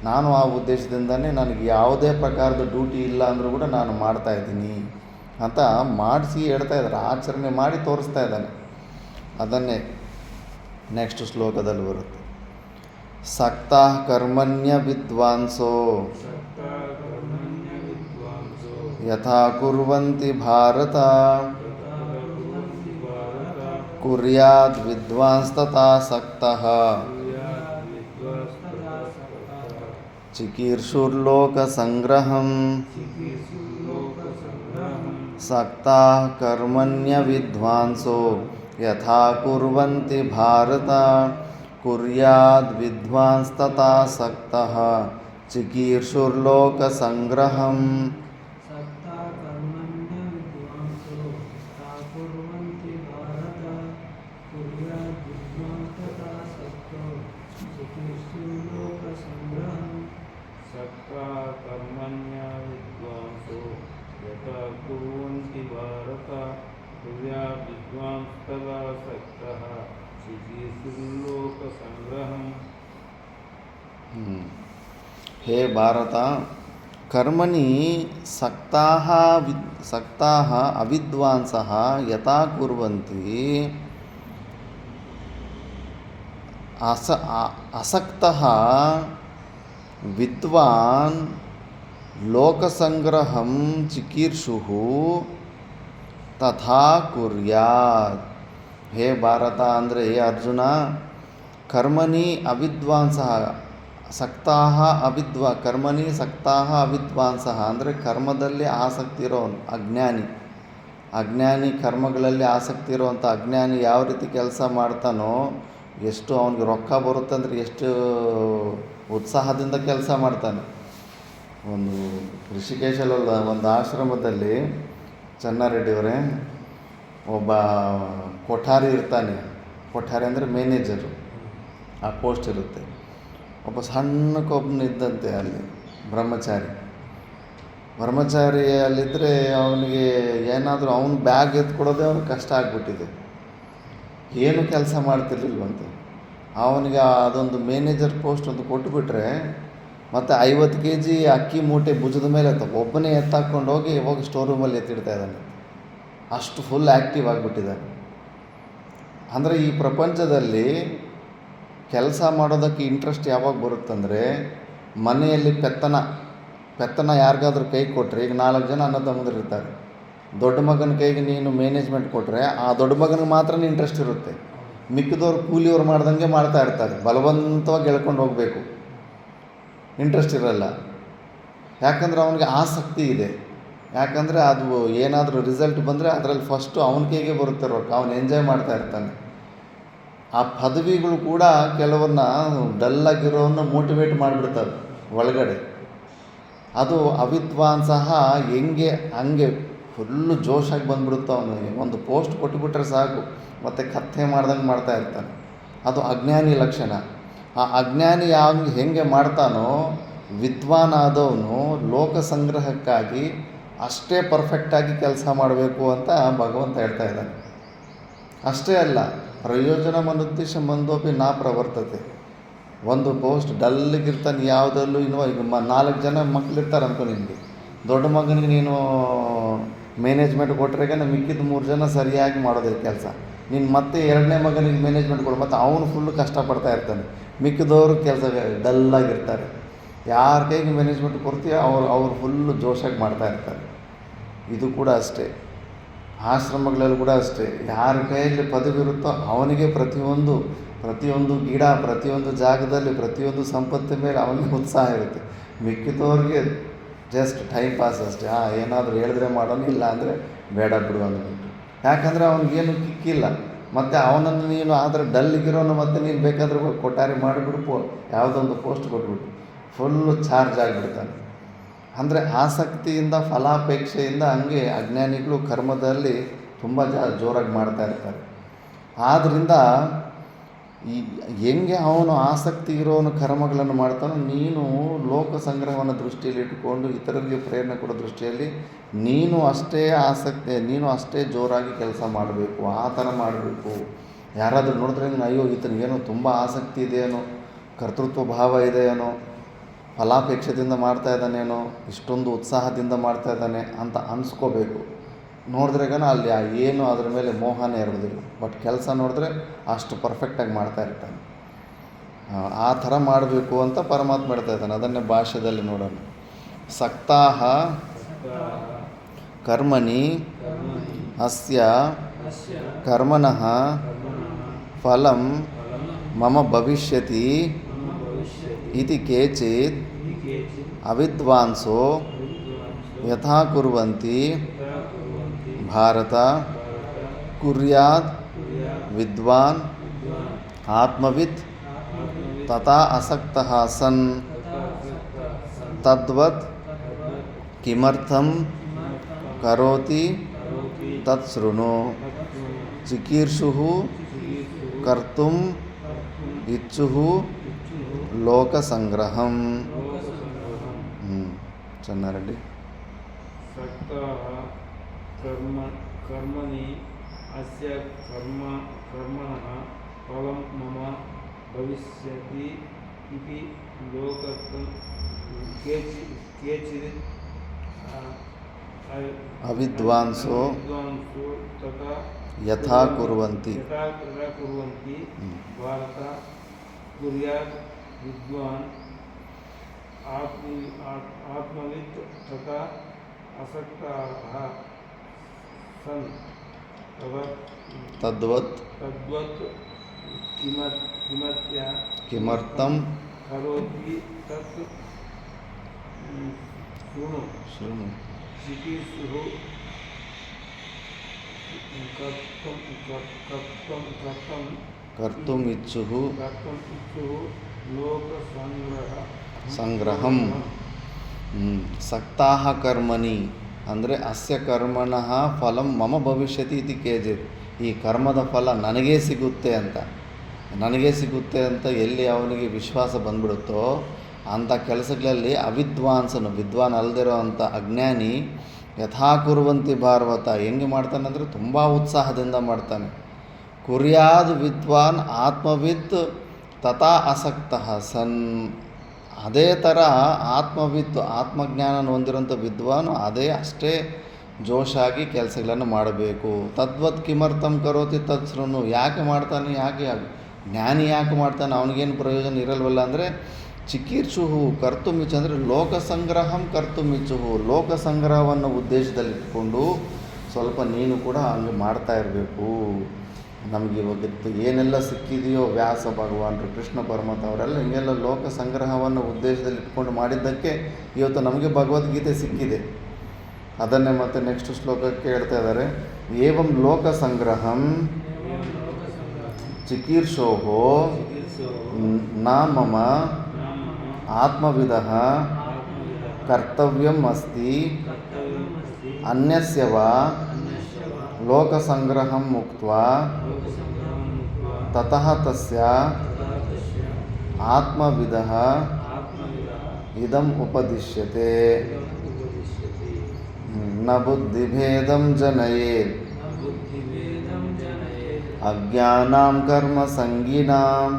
ನಾನು ಆ ಉದ್ದೇಶದಿಂದನೇ ನನಗೆ ಯಾವುದೇ ಪ್ರಕಾರದ ಡ್ಯೂಟಿ ಇಲ್ಲ ಅಂದರೂ ಕೂಡ ನಾನು ಮಾಡ್ತಾಯಿದ್ದೀನಿ ಅಂತ ಮಾಡಿಸಿ ಹೇಳ್ತಾ ಇದ್ದಾರೆ, ಆಚರಣೆ ಮಾಡಿ ತೋರಿಸ್ತಾ ಇದ್ದಾನೆ. ಅದನ್ನೇ ನೆಕ್ಸ್ಟ್ ಶ್ಲೋಕದಲ್ಲಿ ಬರುತ್ತೆ. ಸಕ್ತಾ ಕರ್ಮಣ್ಯ ವಿದ್ವಾಂಸೋ ಯಥಾ ಕುರ್ವಂತಿ ಭಾರತ ಕುರ್ಯಾದ್ ವಿದ್ವಾಂಸ್ ತಥಾ ಸಕ್ತಃ चिकीर्षुर्लोकसङ्ग्रहं चिकीर्षुर्लोकसङ्ग्रहं सक्ताः कर्मण्यविद्वांसो यथा कुर्वन्ति भारत कुर्याद्विद्वांस्तथा सक्तः चिकीर्षुर्लोकसङ्ग्रहम् सक्ता कर्मण्य विद्वांसो ता कुर्वन्ति भारत कुर्याद् विद्वांस्तथा सक्तो चिकीर्षुर्लोकसङ्ग्रहम् सक्ता कर्मण्य विद्वांसो यथा कुर्वन्ति भारत कुर्याद् विद्वांस्तथा सक्तः चिकीर्षुर्लोकसङ्ग्रहम् हे भारत कर्मणि सक्ताः अविद्वांसः यथा कुर्वन्ति असक्तः विद्वान् लोकसंग्रहं चिकीर्षुः तथा कुर्यात्. हे ಭಾರತ ಅಂದರೆ ಹೇ ಅರ್ಜುನ, ಕರ್ಮಣಿ ಅವಿದ್ವಾಂಸಃ ಕರ್ಮಣಿ ಸಕ್ತಾಃ ಅವಿದ್ವಾಂಸಃ ಅಂದರೆ ಕರ್ಮದಲ್ಲಿ ಆಸಕ್ತಿ ಇರೋನು ಅಜ್ಞಾನಿ ಕರ್ಮಗಳಲ್ಲಿ ಆಸಕ್ತಿ ಇರೋವಂಥ ಅಜ್ಞಾನಿ ಯಾವ ರೀತಿ ಕೆಲಸ ಮಾಡ್ತಾನೋ, ಎಷ್ಟು ಅವನಿಗೆ ರೊಕ್ಕ ಬರುತ್ತಂದ್ರೆ ಎಷ್ಟು ಉತ್ಸಾಹದಿಂದ ಕೆಲಸ ಮಾಡ್ತಾನೆ. ಒಂದು ಋಷಿಕೇಶಲ್ಲ ಒಂದು ಆಶ್ರಮದಲ್ಲಿ ಚೆನ್ನಾರೆಡ್ಡಿಯವರೇ ಒಬ್ಬ ಕೊಠಾರಿ ಇರ್ತಾನೆ. ಕೊಠಾರಿ ಅಂದರೆ ಮ್ಯಾನೇಜರು, ಆ ಪೋಸ್ಟ್ ಇರುತ್ತೆ. ಒಬ್ಬ ಸಣ್ಣಕ್ಕೊಬ್ಬನ ಇದ್ದಂತೆ ಅಲ್ಲಿ ಬ್ರಹ್ಮಚಾರಿಯಲ್ಲಿದ್ದರೆ ಅವನಿಗೆ ಏನಾದರೂ ಅವನ ಬ್ಯಾಗ್ ಎತ್ಕೊಡೋದೇ ಅವ್ನಿಗೆ ಕಷ್ಟ ಆಗಿಬಿಟ್ಟಿದೆ. ಏನು ಕೆಲಸ ಮಾಡ್ತಿರ್ಲಿಲ್ವಂತೆ. ಅವನಿಗೆ ಅದೊಂದು ಮ್ಯಾನೇಜರ್ ಪೋಸ್ಟ್ ಒಂದು ಕೊಟ್ಟುಬಿಟ್ರೆ ಮತ್ತು 50 kg ಅಕ್ಕಿ ಮೂಟೆ ಭುಜದ ಮೇಲೆ ಒಬ್ಬನೇ ಎತ್ತಾಕೊಂಡು ಹೋಗಿ ಸ್ಟೋರ್ ರೂಮಲ್ಲಿ ಎತ್ತಿಡ್ತಾ ಇದ್ದಾನೆ. ಅಷ್ಟು ಫುಲ್ ಆ್ಯಕ್ಟಿವ್ ಆಗಿಬಿಟ್ಟಿದ್ದಾನೆ. ಅಂದರೆ ಈ ಪ್ರಪಂಚದಲ್ಲಿ ಕೆಲಸ ಮಾಡೋದಕ್ಕೆ ಇಂಟ್ರೆಸ್ಟ್ ಯಾವಾಗ ಬರುತ್ತಂದರೆ, ಮನೆಯಲ್ಲಿ ಪೆತ್ತನ ಯಾರಿಗಾದ್ರೂ ಕೈ ಕೊಟ್ಟರೆ, ಈಗ 4 ಜನ ಅಣ್ಣ ತಮ್ಮಂದಿರು ಇರ್ತಾರೆ, ದೊಡ್ಡ ಮಗನ ಕೈಗೆ ನೀನು ಮ್ಯಾನೇಜ್ಮೆಂಟ್ ಕೊಟ್ಟರೆ ಆ ದೊಡ್ಡ ಮಗನಿಗೆ ಮಾತ್ರ ಇಂಟ್ರೆಸ್ಟ್ ಇರುತ್ತೆ. ಮಿಕ್ಕಿದವ್ರು ಕೂಲಿಯವ್ರು ಮಾಡ್ದಂಗೆ ಮಾಡ್ತಾ ಇರ್ತಾರೆ. ಬಲವಂತವಾಗಿ ಎಳ್ಕೊಂಡು ಹೋಗಬೇಕು, ಇಂಟ್ರೆಸ್ಟ್ ಇರಲ್ಲ. ಯಾಕಂದರೆ ಅವನಿಗೆ ಆಸಕ್ತಿ ಇದೆ. ಯಾಕಂದರೆ ಅದು ಏನಾದರೂ ರಿಸಲ್ಟ್ ಬಂದರೆ ಅದರಲ್ಲಿ ಫಸ್ಟು ಅವನ ಕೈಗೆ ಬರುತ್ತೆ ರೊಕ್ಕ, ಅವನು ಎಂಜಾಯ್ ಮಾಡ್ತಾ ಇರ್ತಾನೆ. ಆ ಪದವಿಗಳು ಕೂಡ ಕೆಲವನ್ನ ಡಲ್ಲಾಗಿರೋನ್ನ ಮೋಟಿವೇಟ್ ಮಾಡಿಬಿಡ್ತವೆ ಒಳಗಡೆ. ಅದು ಅವಿದ್ವಾಂಸಃ ಹಂಗೆ ಫುಲ್ಲು ಜೋಶಾಗಿ ಬಂದ್ಬಿಡುತ್ತೆ ಅವನಿಗೆ. ಒಂದು ಪೋಸ್ಟ್ ಕೊಟ್ಟುಬಿಟ್ರೆ ಸಾಕು, ಮತ್ತು ಕಥೆ ಮಾಡ್ದಂಗೆ ಮಾಡ್ತಾ ಇರ್ತಾನೆ. ಅದು ಅಜ್ಞಾನಿ ಲಕ್ಷಣ. ಆ ಅಜ್ಞಾನಿ ಹೆಂಗೆ ಮಾಡ್ತಾನೋ, ವಿದ್ವಾನ್ ಆದವನು ಲೋಕ ಸಂಗ್ರಹಕ್ಕಾಗಿ ಅಷ್ಟೇ ಪರ್ಫೆಕ್ಟಾಗಿ ಕೆಲಸ ಮಾಡಬೇಕು ಅಂತ ಭಗವಂತ ಹೇಳ್ತಾ ಇದ್ದಾನೆ. ಅಷ್ಟೇ ಅಲ್ಲ, ಪ್ರಯೋಜನ ಮನುದ್ದೇಶ ಮಂದೋಪಿ ನಾ ಪ್ರವರ್ತತೆ. ಒಂದು ಪೋಸ್ಟ್ ಡಲ್ಲಿಗಿರ್ತಾನೆ ಯಾವುದಲ್ಲೂ ಈಗ 4 ಜನ ಮಕ್ಕಳಿರ್ತಾರೆ ಅನ್ಕೊ. ನಿನಗೆ ದೊಡ್ಡ ಮಗನಿಗೆ ನೀನು ಮ್ಯಾನೇಜ್ಮೆಂಟ್ ಕೊಟ್ಟರೆ ಮಿಕ್ಕಿದ 3 ಜನ ಸರಿಯಾಗಿ ಮಾಡೋದಿಲ್ಲ ಕೆಲಸ. ನೀನು ಮತ್ತೆ 2ನೇ ಮಗನಿಗೆ ಮ್ಯಾನೇಜ್ಮೆಂಟ್ ಕೊಡು, ಮತ್ತು ಅವನು ಫುಲ್ಲು ಕಷ್ಟಪಡ್ತಾ ಇರ್ತಾನೆ. ಮಿಕ್ಕಿದವರು ಕೆಲಸ ಡಲ್ಲಾಗಿರ್ತಾರೆ. ಯಾರ ಕೈಗೆ ಮ್ಯಾನೇಜ್ಮೆಂಟ್ ಕೊಡ್ತೀಯೋ ಅವ್ರು ಫುಲ್ಲು ಜೋಶಾಗಿ ಮಾಡ್ತಾ ಇರ್ತಾರೆ. ಇದು ಕೂಡ ಅಷ್ಟೇ, ಆಶ್ರಮಗಳಲ್ಲಿ ಕೂಡ ಅಷ್ಟೇ. ಯಾರ ಕೈಯಲ್ಲಿ ಪದವಿ ಇರುತ್ತೋ ಅವನಿಗೆ ಪ್ರತಿಯೊಂದು ಗಿಡ, ಪ್ರತಿಯೊಂದು ಜಾಗದಲ್ಲಿ, ಪ್ರತಿಯೊಂದು ಸಂಪತ್ತಿನ ಮೇಲೆ ಅವನಿಗೆ ಉತ್ಸಾಹ ಇರುತ್ತೆ. ಮಿಕ್ಕಿದವ್ರಿಗೆ ಜಸ್ಟ್ ಟೈಮ್ ಪಾಸ್ ಅಷ್ಟೇ. ಏನಾದರೂ ಹೇಳಿದ್ರೆ ಮಾಡೋನು, ಇಲ್ಲ ಅಂದರೆ ಬೇಡ ಬಿಡು ಅಂದ್ಬಿಟ್ಟು. ಯಾಕಂದರೆ ಅವನಿಗೇನು ಕಿಕ್ಕಿಲ್ಲ. ಮತ್ತು ಅವನನ್ನು ನೀನು ಆದರೆ ಡಲ್ಲಿಗಿರೋನು ಮತ್ತು ನೀನು ಬೇಕಾದ್ರೆ ಕೊಠಾರಿ ಮಾಡಿಬಿಡು, ಯಾವುದೊಂದು ಪೋಸ್ಟ್ ಕೊಟ್ಬಿಟ್ಟು ಫುಲ್ಲು ಚಾರ್ಜ್ ಆಗಿಬಿಡ್ತಾನೆ. ಅಂದರೆ ಆಸಕ್ತಿಯಿಂದ, ಫಲಾಪೇಕ್ಷೆಯಿಂದ ಹಂಗೆ ಅಜ್ಞಾನಿಗಳು ಕರ್ಮದಲ್ಲಿ ತುಂಬ ಜೋರಾಗಿ ಮಾಡ್ತಾ ಇರ್ತಾರೆ. ಆದ್ದರಿಂದ ಹೆಂಗೆ ಅವನು ಆಸಕ್ತಿ ಇರೋನು ಕರ್ಮಗಳನ್ನು ಮಾಡ್ತಾನೋ, ನೀನು ಲೋಕ ಸಂಗ್ರಹವನ್ನು ದೃಷ್ಟಿಯಲ್ಲಿ ಇಟ್ಟುಕೊಂಡು ಇತರರಿಗೆ ಪ್ರೇರಣೆ ಕೊಡೋ ದೃಷ್ಟಿಯಲ್ಲಿ ನೀನು ಅಷ್ಟೇ ಜೋರಾಗಿ ಕೆಲಸ ಮಾಡಬೇಕು. ಆ ಥರ ಮಾಡಬೇಕು. ಯಾರಾದರೂ ನೋಡಿದ್ರೆ ಅಯ್ಯೋ ಈತನಿಗೇನೋ ತುಂಬ ಆಸಕ್ತಿ ಇದೆಯೇನೋ, ಕರ್ತೃತ್ವ ಭಾವ ಇದೆಯೇನೋ, ಫಲಾಪೇಕ್ಷದಿಂದ ಮಾಡ್ತಾ ಇದ್ದಾನೇನೋ, ಇಷ್ಟೊಂದು ಉತ್ಸಾಹದಿಂದ ಮಾಡ್ತಾ ಇದ್ದಾನೆ ಅಂತ ಅನಿಸ್ಕೋಬೇಕು. ನೋಡಿದ್ರೆ ಅಲ್ಲಿ ಏನು ಅದ್ರ ಮೇಲೆ ಮೋಹನೇ ಇರೋದಿಲ್ಲ. ಬಟ್ ಕೆಲಸ ನೋಡಿದ್ರೆ ಅಷ್ಟು ಪರ್ಫೆಕ್ಟಾಗಿ ಮಾಡ್ತಾ ಇರ್ತಾನೆ. ಆ ಥರ ಮಾಡಬೇಕು ಅಂತ ಪರಮಾತ್ಮ ಹೇಳ್ತಾ ಇದ್ದಾನೆ. ಅದನ್ನೇ ಭಾಷ್ಯದಲ್ಲಿ ನೋಡೋಣ. ಸಕ್ತಾಹ ಕರ್ಮಣಿ ಅಸ್ಯ ಕರ್ಮಣಃ ಫಲಂ ಮಮ ಭವಿಷ್ಯತಿ ಇತಿ ಕೇಚಿತ್ ಅವಿದ್ವಾಂಸೋ ವಿದ್ವಾಂಸೋ ಯಥಾ ಕುರ್ವಂತಿ ಯಥಾ ಕುರ್ವಂತಿ ಭಾರತ ಭಾರತ ಕುರ್ಯಾತ್ ಕುರ್ಯಾತ್ ವಿದ್ವಾನ್ ವಿದ್ವಾನ್ ಆತ್ಮವಿತ್ ಆತ್ಮವಿತ್ ತಥಾ ಅಸಕ್ತಃ ಸನ್ ತಥಾ ಸಕ್ತಃ ಸನ್ ತದ್ವತ್ ತದ್ವತ್ ಕಿಮರ್ಥಂ ಕಿಮರ್ಥಂ ಕರೋತಿ ಕರೋತಿ ತತ್ ಶೃಣು ತತ್ತು ಚಿಕೀರ್ಷುಃ ಚಿಕೀರ್ಷುಃ ಕರ್ತುಂ ಕರ್ತುಂ ಇಚ್ಛುಃ ಇಚ್ಛುಃ ಲೋಕಸಂಗ್ರಹಂ. ಲೋಕಸಂಗ್ರಹಂ. ಚೆನ್ನಾಗಿ ಸಕ್ತಾಃ ಕರ್ಮಣಿ ಅಸ್ಯ ಕರ್ಮಣಃ ಫಲಂ ಮಮ ಭವಿಷ್ಯತಿ ಇತಿ ಲೋಕಕ್ಕೆ ಕೇಚಿತ್ ಅವಿದ್ವಾಂಸೋ ವಿದ್ವಾಂಸೋ ತಥಾ ಯಥಾ ಕುರ್ವಂತಿ. ಯಥಾ ಕುರ್ವಂತಿ ಭಾರತ ಕುರ್ಯಾತ್ ವಿದ್ವಾನ್ ಆತ್ಮವಿತ್ ತಥಾ ಅಸಕ್ತಃ ಸನ್ ತದ್ವತ್ ತದ್ವತ್ ಕಿಮರ್ಥಂ ಕರೋತಿ ತತ್ ಶೃಣು ಶೃಣು ಚಿಕೀರ್ಷುಃ ಕರ್ತುಂ ಇಚ್ಛುಃ ಸಂಗ್ರಹಂ. ಸಕ್ತಾಃ ಕರ್ಮಣಿ ಅಂದರೆ ಅಸ್ಯ ಕರ್ಮಣಃ ಫಲಂ ಮಮ ಭವಿಷ್ಯತಿ ಇತಿ ಕೇಚಿತ್. ಈ ಕರ್ಮದ ಫಲ ನನಗೇ ಸಿಗುತ್ತೆ ಅಂತ ಎಲ್ಲಿ ಅವನಿಗೆ ವಿಶ್ವಾಸ ಬಂದ್ಬಿಡುತ್ತೋ ಅಂಥ ಕೆಲಸಗಳಲ್ಲಿ ಅವಿದ್ವಾಂಸನು, ವಿದ್ವಾನ್ ಅಲ್ಲದಿರೋ ಅಂಥ ಅಜ್ಞಾನಿ ಯಥಾ ಕುರ್ವಂತಿ ಭಾರವತ ಹೆಂಗೆ ಮಾಡ್ತಾನೆ ಅಂದರೆ ತುಂಬ ಉತ್ಸಾಹದಿಂದ ಮಾಡ್ತಾನೆ. ಕುರ್ಯಾದ್ ವಿದ್ವಾನ್ ಆತ್ಮವಿತ್ ತಥಾ ಅಸಕ್ತಃ ಸನ್. ಅದೇ ಥರ ಆತ್ಮಜ್ಞಾನ ಹೊಂದಿರೋಂಥ ವಿದ್ವಾನ್ ಅಷ್ಟೇ ಜೋಶಾಗಿ ಕೆಲಸಗಳನ್ನು ಮಾಡಬೇಕು. ತದ್ವತ್ ಕಿಮರ್ಥಂ ಕರೋತಿ ತತ್ ಶೃಣು. ಯಾಕೆ ಮಾಡ್ತಾನೆ, ಜ್ಞಾನಿ ಯಾಕೆ ಮಾಡ್ತಾನೆ, ಅವನಿಗೇನು ಪ್ರಯೋಜನ ಇರಲ್ವಲ್ಲ ಅಂದರೆ ಚಿಕೀರ್ಷುಹು ಕರ್ತುಮಿಚ್ಚು ಅಂದರೆ ಲೋಕಸಂಗ್ರಹಂ ಕರ್ತುಮಿಚ್ಚುಹು. ಲೋಕಸಂಗ್ರಹವನ್ನು ಉದ್ದೇಶದಲ್ಲಿಟ್ಕೊಂಡು ಸ್ವಲ್ಪ ನೀನು ಕೂಡ ಹಂಗೆ ಮಾಡ್ತಾ ಇರಬೇಕು. ನಮಗೆ ಇವಾಗಿತ್ತು ಏನೆಲ್ಲ ಸಿಕ್ಕಿದೆಯೋ ವ್ಯಾಸ ಭಗವಾನರು, ಕೃಷ್ಣ ಪರಮಾತ್ಮ ಅವರೆಲ್ಲ ಹಿಂಗೆಲ್ಲ ಲೋಕ ಸಂಗ್ರಹವನ್ನು ಉದ್ದೇಶದಲ್ಲಿ ಇಟ್ಕೊಂಡು ಮಾಡಿದ್ದಕ್ಕೆ ಇವತ್ತು ನಮಗೆ ಭಗವದ್ಗೀತೆ ಸಿಕ್ಕಿದೆ. ಅದನ್ನೇ ಮತ್ತೆ ನೆಕ್ಸ್ಟ್ ಶ್ಲೋಕಕ್ಕೆ ಹೇಳ್ತಾ ಇದ್ದಾರೆ. ಏವಂ ಲೋಕ ಸಂಗ್ರಹಂ ಚಿಕೀರ್ಷೋಹೋ ನ ಮಮ ಆತ್ಮವಿದಃ ಕರ್ತವ್ಯಂ ಅಸ್ತಿ ಅನ್ಯಸ್ಯ ವಾ ಲೋಕಸಂಗ್ರಹಂ ಮುಕ್ತ್ವಾ ತತಃ ತಸ್ಯ ಆತ್ಮವಿದಃ ಇದಂ ಉಪದಿಶ್ಯತೆ. ನ ಬುದ್ಧಿಭೇದಂ ಜನಯೇತ್ ಅಜ್ಞಾನಾಂ ಕರ್ಮ ಸಂಗಿನಾಂ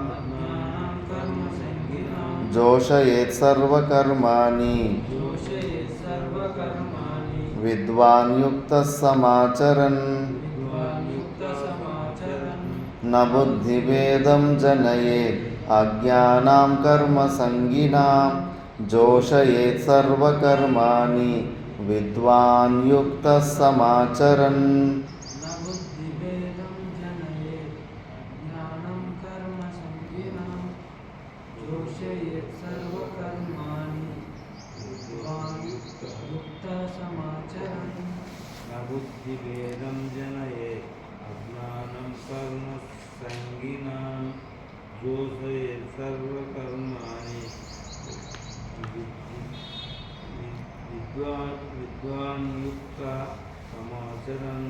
ಜೋಷಯೇತ್ ಸರ್ವಕರ್ಮಾಣಿ ವಿದ್ವಾನ್ ಯುಕ್ತಃ ಸಮಾಚರನ್. ನ ಬುದ್ಧಿಭೇದಂ ಜನಯೇತ್ ಅಜ್ಞಾನಾಂ ಕರ್ಮ ಸಂಗಿನಾಂ ಜೋಷಯೇತ್ ಸರ್ವಕರ್ಮಾಣಿ ವಿದ್ವಾನ್ ಯುಕ್ತಃ ಸಮಾಚರನ್. ಬುದ್ಧಿಭೇದಂ ಜನಯೇತ್ ಅಜ್ಞಾನಂ ಕರ್ಮ ಸಂಗಿನಾಂ ಜೋಷಯೇತ್ ಸರ್ವಕರ್ಮಾಣಿ ವಿದ್ವಾನ್ ಯುಕ್ತಃ ಸಮಾಚರನ್.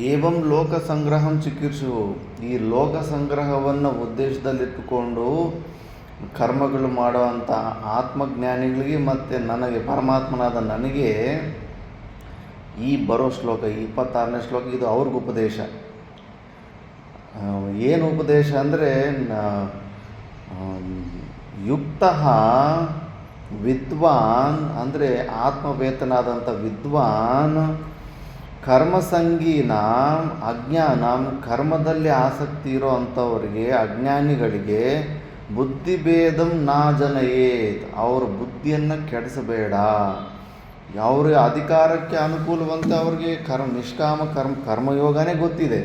ಏವಂ ಲೋಕ ಸಂಗ್ರಹಂ ಚಿಕೀರ್ಷು. ಈ ಲೋಕ ಸಂಗ್ರಹವನ್ನು ಉದ್ದೇಶದಲ್ಲಿಟ್ಟುಕೊಂಡು ಕರ್ಮಗಳು ಮಾಡುವಂಥ ಆತ್ಮಜ್ಞಾನಿಗಳಿಗೆ ಮತ್ತು ನನಗೆ ಪರಮಾತ್ಮನಾದ ನನಗೆ ಈ ಬರೋ ಶ್ಲೋಕ 26ನೇ ಶ್ಲೋಕ ಇದು ಅವ್ರಿಗೆ ಉಪದೇಶ. ಏನು ಉಪದೇಶ ಅಂದರೆ ಯುಕ್ತಃ ವಿದ್ವಾನ್ ಅಂದರೆ ಆತ್ಮವೇತನಾದಂಥ ವಿದ್ವಾನ್ ಕರ್ಮಸಂಗೀನಾಂ ಅಜ್ಞಾನಂ ಕರ್ಮದಲ್ಲಿ ಆಸಕ್ತಿ ಇರೋ ಅಂಥವರಿಗೆ ಅಜ್ಞಾನಿಗಳಿಗೆ ಬುದ್ಧಿಭೇದಂ ನಾ ಜನಯೇತ್ ಅವ್ರ ಬುದ್ಧಿಯನ್ನು ಕೆಡಿಸಬೇಡ. ಅವ್ರಿಗೆ ಅಧಿಕಾರಕ್ಕೆ ಅನುಕೂಲವಂತೆ ಅವ್ರಿಗೆ ನಿಷ್ಕಾಮ ಕರ್ಮಯೋಗನೇ ಗೊತ್ತಿದೆ,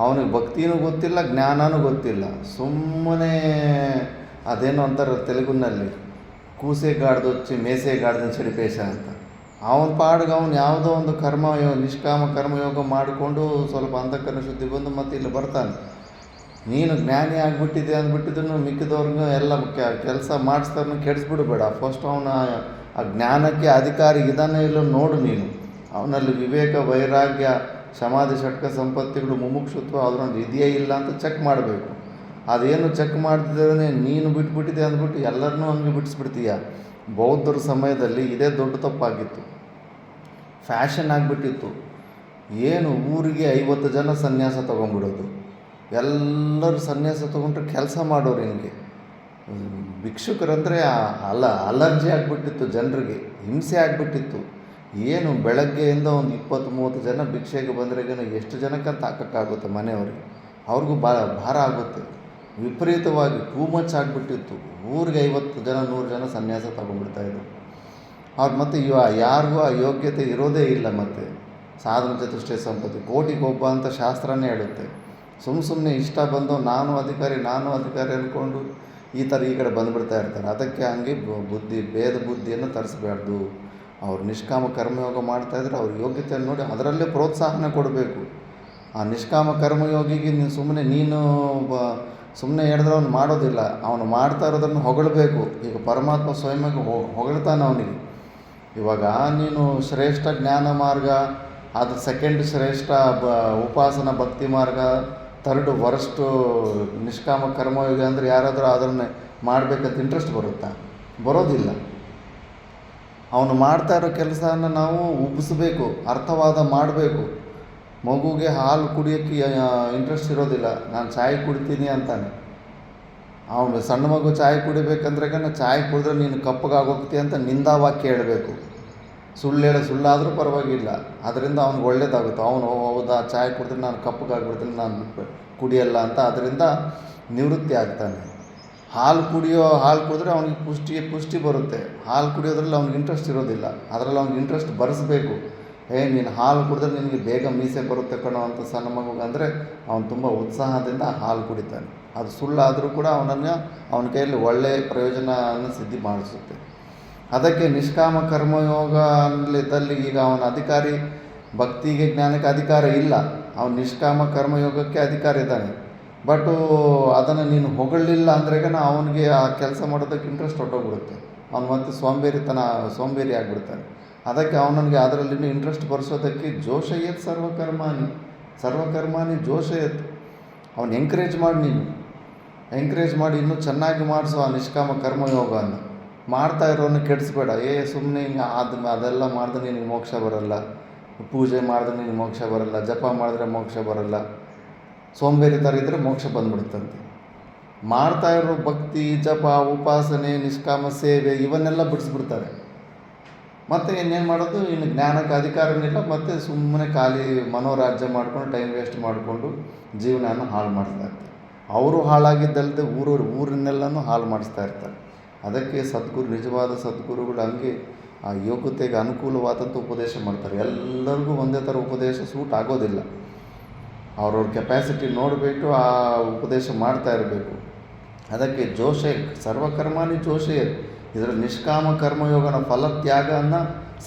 ಅವನಿಗೆ ಭಕ್ತಿನೂ ಗೊತ್ತಿಲ್ಲ ಜ್ಞಾನನೂ ಗೊತ್ತಿಲ್ಲ, ಸುಮ್ಮನೆ ಅದೇನೋ ಅಂತಾರೆ ತೆಲುಗುನಲ್ಲಿ, ಕೂಸೆಗಾಡ್ದೊಚ್ಚಿ ಮೇಸೆಗಾಡ್ದ ಚಡಿಪೇಶ ಅಂತ. ಅವನ ಪಾಡ್ಗೆ ಅವನು ಯಾವುದೋ ಒಂದು ನಿಷ್ಕಾಮ ಕರ್ಮಯೋಗ ಮಾಡಿಕೊಂಡು ಸ್ವಲ್ಪ ಅಂತಃಕರಣ ಶುದ್ಧಿ ಬಂದು ಮತ್ತೆ ಇಲ್ಲಿ ಬರ್ತಾನೆ. ನೀನು ಜ್ಞಾನಿ ಆಗಿಬಿಟ್ಟಿದೆ ಅಂದ್ಬಿಟ್ಟಿದ್ದನ್ನು ಮಿಕ್ಕಿದವ್ರಿಗೆ ಎಲ್ಲ ಕೆಲಸ ಮಾಡಿಸ್ತಾರನ್ನು ಕೆಡಿಸ್ಬಿಡಬೇಡ. ಫಸ್ಟ್ ಅವನ ಆ ಜ್ಞಾನಕ್ಕೆ ಅಧಿಕಾರಿ ಇದನ್ನೇ ಇಲ್ಲ ನೋಡು ನೀನು. ಅವನಲ್ಲಿ ವಿವೇಕ, ವೈರಾಗ್ಯ, ಸಮಾಧಿ, ಷಟ್ಕ ಸಂಪತ್ತಿಗಳು, ಮುಮುಕ್ಷುತ್ವ ಅದರೊಂದು ಇದೆಯೇ ಇಲ್ಲ ಅಂತ ಚೆಕ್ ಮಾಡಬೇಕು. ಅದೇನು ಚೆಕ್ ಮಾಡ್ತಿದ್ರೆ ನೀನು ಬಿಟ್ಬಿಟ್ಟಿದೆ ಅಂದ್ಬಿಟ್ಟು ಎಲ್ಲರನ್ನೂ ಹಂಗೆ ಬಿಡಿಸ್ಬಿಡ್ತೀಯ. ಬೌದ್ಧರ ಸಮಯದಲ್ಲಿ ಇದೇ ದೊಡ್ಡ ತಪ್ಪಾಗಿತ್ತು, ಫ್ಯಾಷನ್ ಆಗಿಬಿಟ್ಟಿತ್ತು. ಏನು ಊರಿಗೆ 50 ಜನ ಸನ್ಯಾಸ ತೊಗೊಂಡ್ಬಿಡೋದು. ಎಲ್ಲರೂ ಸನ್ಯಾಸ ತೊಗೊಂಡ್ರೆ ಕೆಲಸ ಮಾಡೋರು ಹಿಂಗೆ. ಭಿಕ್ಷುಕರಂದರೆ ಅಲರ್ಜಿ ಆಗಿಬಿಟ್ಟಿತ್ತು, ಜನರಿಗೆ ಹಿಂಸೆ ಆಗಿಬಿಟ್ಟಿತ್ತು. ಏನು ಬೆಳಗ್ಗೆಯಿಂದ ಒಂದು 20-30 ಜನ ಭಿಕ್ಷೆಗೆ ಬಂದರೆ ಎಷ್ಟು ಜನಕ್ಕಂತ ಹಾಕೋಕ್ಕಾಗುತ್ತೆ ಮನೆಯವ್ರಿಗೆ, ಅವ್ರಿಗೂ ಭಾರ ಆಗುತ್ತೆ. ವಿಪರೀತವಾಗಿ ಟೂ ಮಚ್ ಆಗಿಬಿಟ್ಟಿತ್ತು. ಊರಿಗೆ 50 ಜನ 100 ಜನ ಸನ್ಯಾಸ ತೊಗೊಂಡ್ಬಿಡ್ತಾಯಿದ್ರು. ಅವ್ರು ಮತ್ತು ಯಾರಿಗೂ ಆ ಯೋಗ್ಯತೆ ಇರೋದೇ ಇಲ್ಲ. ಮತ್ತು ಸಾಧನ ಚತುಷ್ಟಯ ಸಂಪತ್ತಿ ಕೋಟಿಗೆ ಒಬ್ಬ ಅಂತ ಶಾಸ್ತ್ರನೇ ಹೇಳುತ್ತೆ. ಸುಮ್ಮನೆ ಇಷ್ಟ ಬಂದು ನಾನು ಅಧಿಕಾರಿ ಅಂದ್ಕೊಂಡು ಈ ಕಡೆ ಬಂದುಬಿಡ್ತಾ ಇರ್ತಾರೆ. ಅದಕ್ಕೆ ಹಂಗೆ ಭೇದ ಬುದ್ಧಿಯನ್ನು ತರಿಸ್ಬಾರ್ದು. ಅವ್ರು ನಿಷ್ಕಾಮ ಕರ್ಮಯೋಗ ಮಾಡ್ತಾಯಿದ್ರೆ ಅವ್ರ ಯೋಗ್ಯತೆಯನ್ನು ನೋಡಿ ಅದರಲ್ಲೇ ಪ್ರೋತ್ಸಾಹನ ಕೊಡಬೇಕು. ಆ ನಿಷ್ಕಾಮ ಕರ್ಮಯೋಗಿಗೆ ನೀನು ಸುಮ್ಮನೆ ಹೇಳಿದ್ರೆ ಅವನು ಮಾಡೋದಿಲ್ಲ, ಅವನು ಮಾಡ್ತಾ ಇರೋದನ್ನು ಹೊಗಳಬೇಕು. ಈಗ ಪರಮಾತ್ಮ ಸ್ವಯಂಗೆ ಹೊಗಳ್ತಾನೆ ಅವನಿಗೆ. ಇವಾಗ ನೀನು ಶ್ರೇಷ್ಠ ಜ್ಞಾನ ಮಾರ್ಗ, ಅದು ಸೆಕೆಂಡ್ ಶ್ರೇಷ್ಠ ಉಪಾಸನ ಭಕ್ತಿ ಮಾರ್ಗ, ಥರ್ಡ್ ವರ್ಸ್ಟು ನಿಷ್ಕಾಮ ಕರ್ಮಯೋಗ ಅಂದರೆ ಯಾರಾದರೂ ಅದನ್ನೇ ಮಾಡಬೇಕಂತ ಇಂಟ್ರೆಸ್ಟ್ ಬರುತ್ತಾ? ಬರೋದಿಲ್ಲ. ಅವನು ಮಾಡ್ತಾ ಇರೋ ಕೆಲಸನ ನಾವು ಉಬ್ಬಿಸ್ಬೇಕು, ಅರ್ಥವಾದ ಮಾಡಬೇಕು. ಮಗುಗೆ ಹಾಲು ಕುಡಿಯೋಕ್ಕೆ ಇಂಟ್ರೆಸ್ಟ್ ಇರೋದಿಲ್ಲ, ನಾನು ಚಾಯ್ ಕುಡಿತೀನಿ ಅಂತಾನೆ. ಅವನು ಸಣ್ಣ ಮಗು ಚಾಯ್ ಕುಡಿಬೇಕಂದ್ರೆ ಚಾಯ್ ಕುಡಿದ್ರೆ ನೀನು ಕಪ್ಪಗಾಗೋಗ್ತಿ ಅಂತ ನಿಂದಾವಾಕ್ಯ ಹೇಳಬೇಕು. ಸುಳ್ಳಾದರೂ ಪರವಾಗಿಲ್ಲ, ಅದರಿಂದ ಅವ್ನಿಗೆ ಒಳ್ಳೇದಾಗುತ್ತೆ. ಅವನು ಹೌದಾ ಚಾಯ್ ಕುಡಿದ್ರೆ ನಾನು ಕಪ್ಪಗಾಗ್ಬಿಡ್ತೀನಿ, ನಾನು ಕುಡಿಯಲ್ಲ ಅಂತ ಅದರಿಂದ ನಿವೃತ್ತಿ ಆಗ್ತಾನೆ. ಹಾಲು ಕುಡಿದ್ರೆ ಅವನಿಗೆ ಪುಷ್ಟಿ ಬರುತ್ತೆ. ಹಾಲು ಕುಡಿಯೋದ್ರಲ್ಲಿ ಅವ್ನಿಗೆ ಇಂಟ್ರೆಸ್ಟ್ ಇರೋದಿಲ್ಲ, ಅದರಲ್ಲಿ ಅವ್ನಿಗೆ ಇಂಟ್ರೆಸ್ಟ್ ಬರೆಸಬೇಕು. ನೀನು ಹಾಲು ಕುಡಿದ್ರೆ ನಿನಗೆ ಬೇಗ ಮೀಸೆ ಬರುತ್ತೆ ಕಣೋ ಅಂತ ಸಣ್ಣ ಮಗುಗಂದರೆ ಅವನು ತುಂಬ ಉತ್ಸಾಹದಿಂದ ಹಾಲು ಕುಡಿತಾನೆ. ಅದು ಸುಳ್ಳಾದರೂ ಕೂಡ ಅವನ ಕೈಯಲ್ಲಿ ಒಳ್ಳೆಯ ಪ್ರಯೋಜನವನ್ನು ಸಿದ್ಧಿ ಮಾಡಿಸುತ್ತೆ. ಅದಕ್ಕೆ ನಿಷ್ಕಾಮ ಕರ್ಮಯೋಗದಲ್ಲಿ ಈಗ ಅವನ ಅಧಿಕಾರಿ, ಭಕ್ತಿಗೆ ಜ್ಞಾನಕ್ಕೆ ಅಧಿಕಾರ ಇಲ್ಲ, ಅವನು ನಿಷ್ಕಾಮ ಕರ್ಮಯೋಗಕ್ಕೆ ಅಧಿಕಾರ ಇದ್ದಾನೆ. ಬಟ್ ಅದನ್ನು ನೀನು ಹೊಗಳಲಿಲ್ಲ ಅಂದ್ರೆ ಅವನಿಗೆ ಆ ಕೆಲಸ ಮಾಡೋದಕ್ಕೆ ಇಂಟ್ರೆಸ್ಟ್ ಹೊಟ್ಟೋಗ್ಬಿಡುತ್ತೆ. ಅವನು ಮತ್ತೆ ಸೋಂಬೇರಿ ಆಗಿಬಿಡ್ತಾನೆ. ಅದಕ್ಕೆ ಅವನಿಗೆ ಅದರಲ್ಲಿ ಇಂಟ್ರೆಸ್ಟ್ ಬರೆಸೋದಕ್ಕೆ ಜೋಶಯತ್ ಸರ್ವಕರ್ಮಾನಿ ಜೋಶಯತ್. ಅವನು ಎಂಕರೇಜ್ ಮಾಡಿ ಇನ್ನೂ ಚೆನ್ನಾಗಿ ಮಾಡಿಸೋ ಆ ನಿಷ್ಕಾಮ ಕರ್ಮಯೋಗವನ್ನು. ಮಾಡ್ತಾ ಇರೋನು ಕೆಡಿಸ್ಬೇಡ. ಸುಮ್ಮನೆ ಹಿಂಗೆ ಅದೆಲ್ಲ ಮಾಡಿದ್ರೆ ನಿನಗೆ ಮೋಕ್ಷ ಬರಲ್ಲ, ಪೂಜೆ ಮಾಡಿದ್ರೆ ನಿನಗೆ ಮೋಕ್ಷ ಬರಲ್ಲ, ಜಪ ಮಾಡಿದ್ರೆ ಮೋಕ್ಷ ಬರಲ್ಲ, ಸೋಂಬೇರಿ ಥರ ಇದ್ದರೆ ಮೋಕ್ಷ ಬಂದ್ಬಿಡುತ್ತಂತೆ. ಮಾಡ್ತಾ ಇರೋ ಭಕ್ತಿ, ಜಪ, ಉಪಾಸನೆ, ನಿಷ್ಕಾಮ ಸೇವೆ ಇವನ್ನೆಲ್ಲ ಬಿಡಿಸ್ಬಿಡ್ತಾರೆ. ಮತ್ತು ಇನ್ನೇನು ಮಾಡೋದು, ಇನ್ನು ಜ್ಞಾನಕ್ಕೆ ಅಧಿಕಾರನಿಲ್ಲ, ಮತ್ತು ಸುಮ್ಮನೆ ಖಾಲಿ ಮನೋರಾಜ್ಯ ಮಾಡ್ಕೊಂಡು ಟೈಮ್ ವೇಸ್ಟ್ ಮಾಡಿಕೊಂಡು ಜೀವನನ ಹಾಳು ಮಾಡ್ತಾ ಇರ್ತಾರೆ. ಅವರು ಹಾಳಾಗಿದ್ದಲ್ಲದೆ ಊರನ್ನೆಲ್ಲನೂ ಹಾಳು ಮಾಡಿಸ್ತಾ ಇರ್ತಾರೆ. ಅದಕ್ಕೆ ನಿಜವಾದ ಸದ್ಗುರುಗಳು ಹಂಗೆ ಆ ಯೋಗ್ಯತೆಗೆ ಅನುಕೂಲವಾದಂಥ ಉಪದೇಶ ಮಾಡ್ತಾರೆ. ಎಲ್ಲರಿಗೂ ಒಂದೇ ಥರ ಉಪದೇಶ ಸೂಟ್ ಆಗೋದಿಲ್ಲ. ಅವ್ರವ್ರ ಕೆಪ್ಯಾಸಿಟಿ ನೋಡಿಬಿಟ್ಟು ಆ ಉಪದೇಶ ಮಾಡ್ತಾ ಇರಬೇಕು. ಅದಕ್ಕೆ ಸರ್ವಕರ್ಮಾನಿ ಜೋಶಯತ್. ಇದರಲ್ಲಿ ನಿಷ್ಕಾಮ ಕರ್ಮಯೋಗನ ಫಲತ್ಯಾಗನ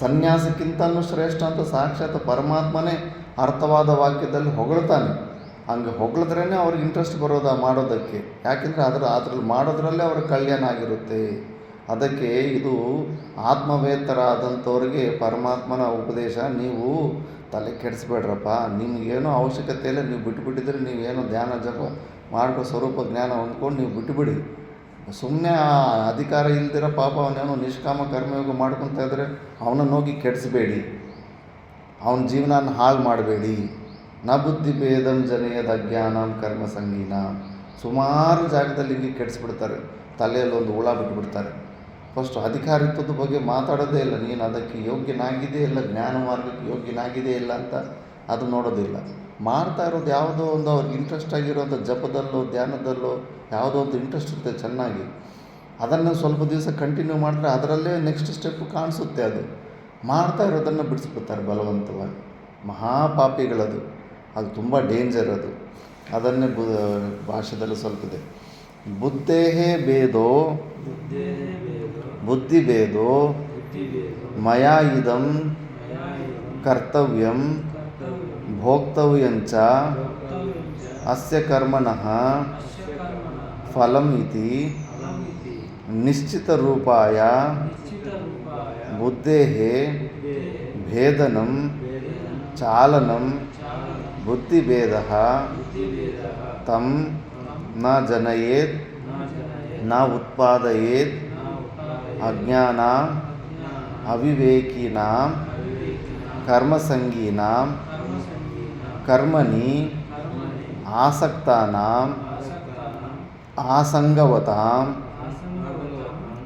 ಸನ್ಯಾಸಕ್ಕಿಂತನೂ ಶ್ರೇಷ್ಠ ಅಂತ ಸಾಕ್ಷಾತ್ ಪರಮಾತ್ಮನೇ ಅರ್ಥವಾದ ವಾಕ್ಯದಲ್ಲಿ ಹೊಗಳ್ತಾನೆ. ಹಂಗೆ ಹೊಗಳಿದ್ರೇ ಅವ್ರಿಗೆ ಇಂಟ್ರೆಸ್ಟ್ ಬರೋದು ಮಾಡೋದಕ್ಕೆ. ಯಾಕೆಂದರೆ ಅದರಲ್ಲಿ ಮಾಡೋದ್ರಲ್ಲೇ ಅವ್ರ ಕಲ್ಯಾಣ ಆಗಿರುತ್ತೆ. ಅದಕ್ಕೆ ಇದು ಆತ್ಮವೇತ್ತರಾದಂಥವ್ರಿಗೆ ಪರಮಾತ್ಮನ ಉಪದೇಶ. ನೀವು ತಲೆ ಕೆಡಿಸ್ಬೇಡ್ರಪ್ಪ, ನಿಮಗೇನೋ ಅವಶ್ಯಕತೆ ಇಲ್ಲ, ನೀವು ಬಿಟ್ಟುಬಿಟ್ಟಿದ್ರೆ ನೀವೇನೋ ಧ್ಯಾನ ಜಪ ಮಾಡ್ಕೊ ಸ್ವರೂಪ ಜ್ಞಾನ ಹೊಂದ್ಕೊಂಡು ನೀವು ಬಿಟ್ಟುಬಿಡಿ. ಸುಮ್ಮನೆ ಆ ಅಧಿಕಾರ ಇಲ್ದಿರ ಪಾಪ ಅವನೇನೋ ನಿಷ್ಕಾಮ ಕರ್ಮಯೋಗ ಮಾಡ್ಕೊತಾ ಇದ್ದರೆ ಅವನನ್ನು ಹೋಗಿ ಕೆಡಿಸ್ಬೇಡಿ, ಅವನ ಜೀವನ ಹಾಳು ಮಾಡಬೇಡಿ. ನ ಬುದ್ಧಿ ಭೇದಂ ಜನಯದ ಅಜ್ಞಾನಂ ಕರ್ಮ ಸಂಗೀನ. ಸುಮಾರು ಜಾಗದಲ್ಲಿ ಹಿಂಗೆ ಕೆಡಿಸ್ಬಿಡ್ತಾರೆ, ತಲೆಯಲ್ಲಿ ಒಂದು ಹುಳ ಬಿಟ್ಬಿಡ್ತಾರೆ. ಫಸ್ಟು ಅಧಿಕಾರಿತ್ವದ ಬಗ್ಗೆ ಮಾತಾಡೋದೇ ಇಲ್ಲ. ನೀನು ಅದಕ್ಕೆ ಯೋಗ್ಯನಾಗಿದೆಯೇ ಇಲ್ಲ, ಜ್ಞಾನ ಮಾರ್ಗಕ್ಕೆ ಯೋಗ್ಯನಾಗಿದೆಯೇ ಇಲ್ಲ ಅಂತ ಅದು ನೋಡೋದಿಲ್ಲ. ಮಾಡ್ತಾ ಇರೋದು ಯಾವುದೋ ಒಂದು ಅವ್ರಿಗೆ ಇಂಟ್ರೆಸ್ಟ್ ಆಗಿರೋಂಥ ಜಪದಲ್ಲೋ ಧ್ಯಾನದಲ್ಲೋ ಯಾವುದೋ ಒಂದು ಇಂಟ್ರೆಸ್ಟ್ ಇರುತ್ತೆ ಚೆನ್ನಾಗಿ, ಅದನ್ನು ಸ್ವಲ್ಪ ದಿವಸ ಕಂಟಿನ್ಯೂ ಮಾಡಿದ್ರೆ ಅದರಲ್ಲೇ ನೆಕ್ಸ್ಟ್ ಸ್ಟೆಪ್ ಕಾಣಿಸುತ್ತೆ. ಅದು ಮಾಡ್ತಾ ಇರೋದನ್ನು ಬಿಡಿಸ್ಬಿಡ್ತಾರೆ ಬಲವಂತವಾಗಿ. ಮಹಾಪಾಪಿಗಳದು, ಅದು ತುಂಬ ಡೇಂಜರ್. ಅದನ್ನೇ ಭಾಷೆದಲ್ಲಿ ಸ್ವಲ್ಪ ಇದೆ. ಬುದ್ಧೇಃ ಭೇದೋ ಬುದ್ಧೇಃ ಭೇದೋ ಬುದ್ಧಿಭೇದೋ ಬುದ್ಧಿಭೇದೋ ಮಯಾ ಇದಂ ಮಯಾ ಇದಂ ಕರ್ತವ್ಯಂ ಕರ್ತವ್ಯಂ ಭೋಕ್ತವ್ಯಂಚ ಭೋಕ್ತವ್ಯಂ ಚ ಅಸ್ಯ ಕರ್ಮಣಃ ಅಸ್ಯ ಕರ್ಮಣಃ ಫಲಂ ಇತಿ ಫಲಮಿತಿ ನಿಶ್ಚಿತರೂಪಾಯ ನಿಶ್ಚಿತರೂಪಾಯ ಬುದ್ಧೇಃ ಬುದ್ಧೇಃ ಭೇದನಂ ಭೇದನಂ ಚಾಲನಂ ಚಾಲನಂ ಬುದ್ಧಿಭೇದಃ ಬುದ್ಧಿಭೇದಃ ತಂ ನ ಜನಯೇತ್ ನ ಜನಯೇತ್ ನ ಉತ್ಪಾದಯೇತ್ ನ ಉಪಾದಯೇತ್ ಅಜ್ಞಾನಾಂ ಅಜ್ಞಾನಾಂ ಅವಿವೇಕಿನಾಂ ಅವಿವೇಕಿನಾಂ ಕರ್ಮಸಂಗೀನಾಂ ಕರ್ಮಸಂಗೀನಾಂ ಕರ್ಮಣಿ ಕರ್ಮಣಿ ಆಸಕ್ತಾನಾಂ ಆಸಕ್ತಾನಾಂ ಆಸಂಗವತಾಂ ಆಸಂಗವತಾಂ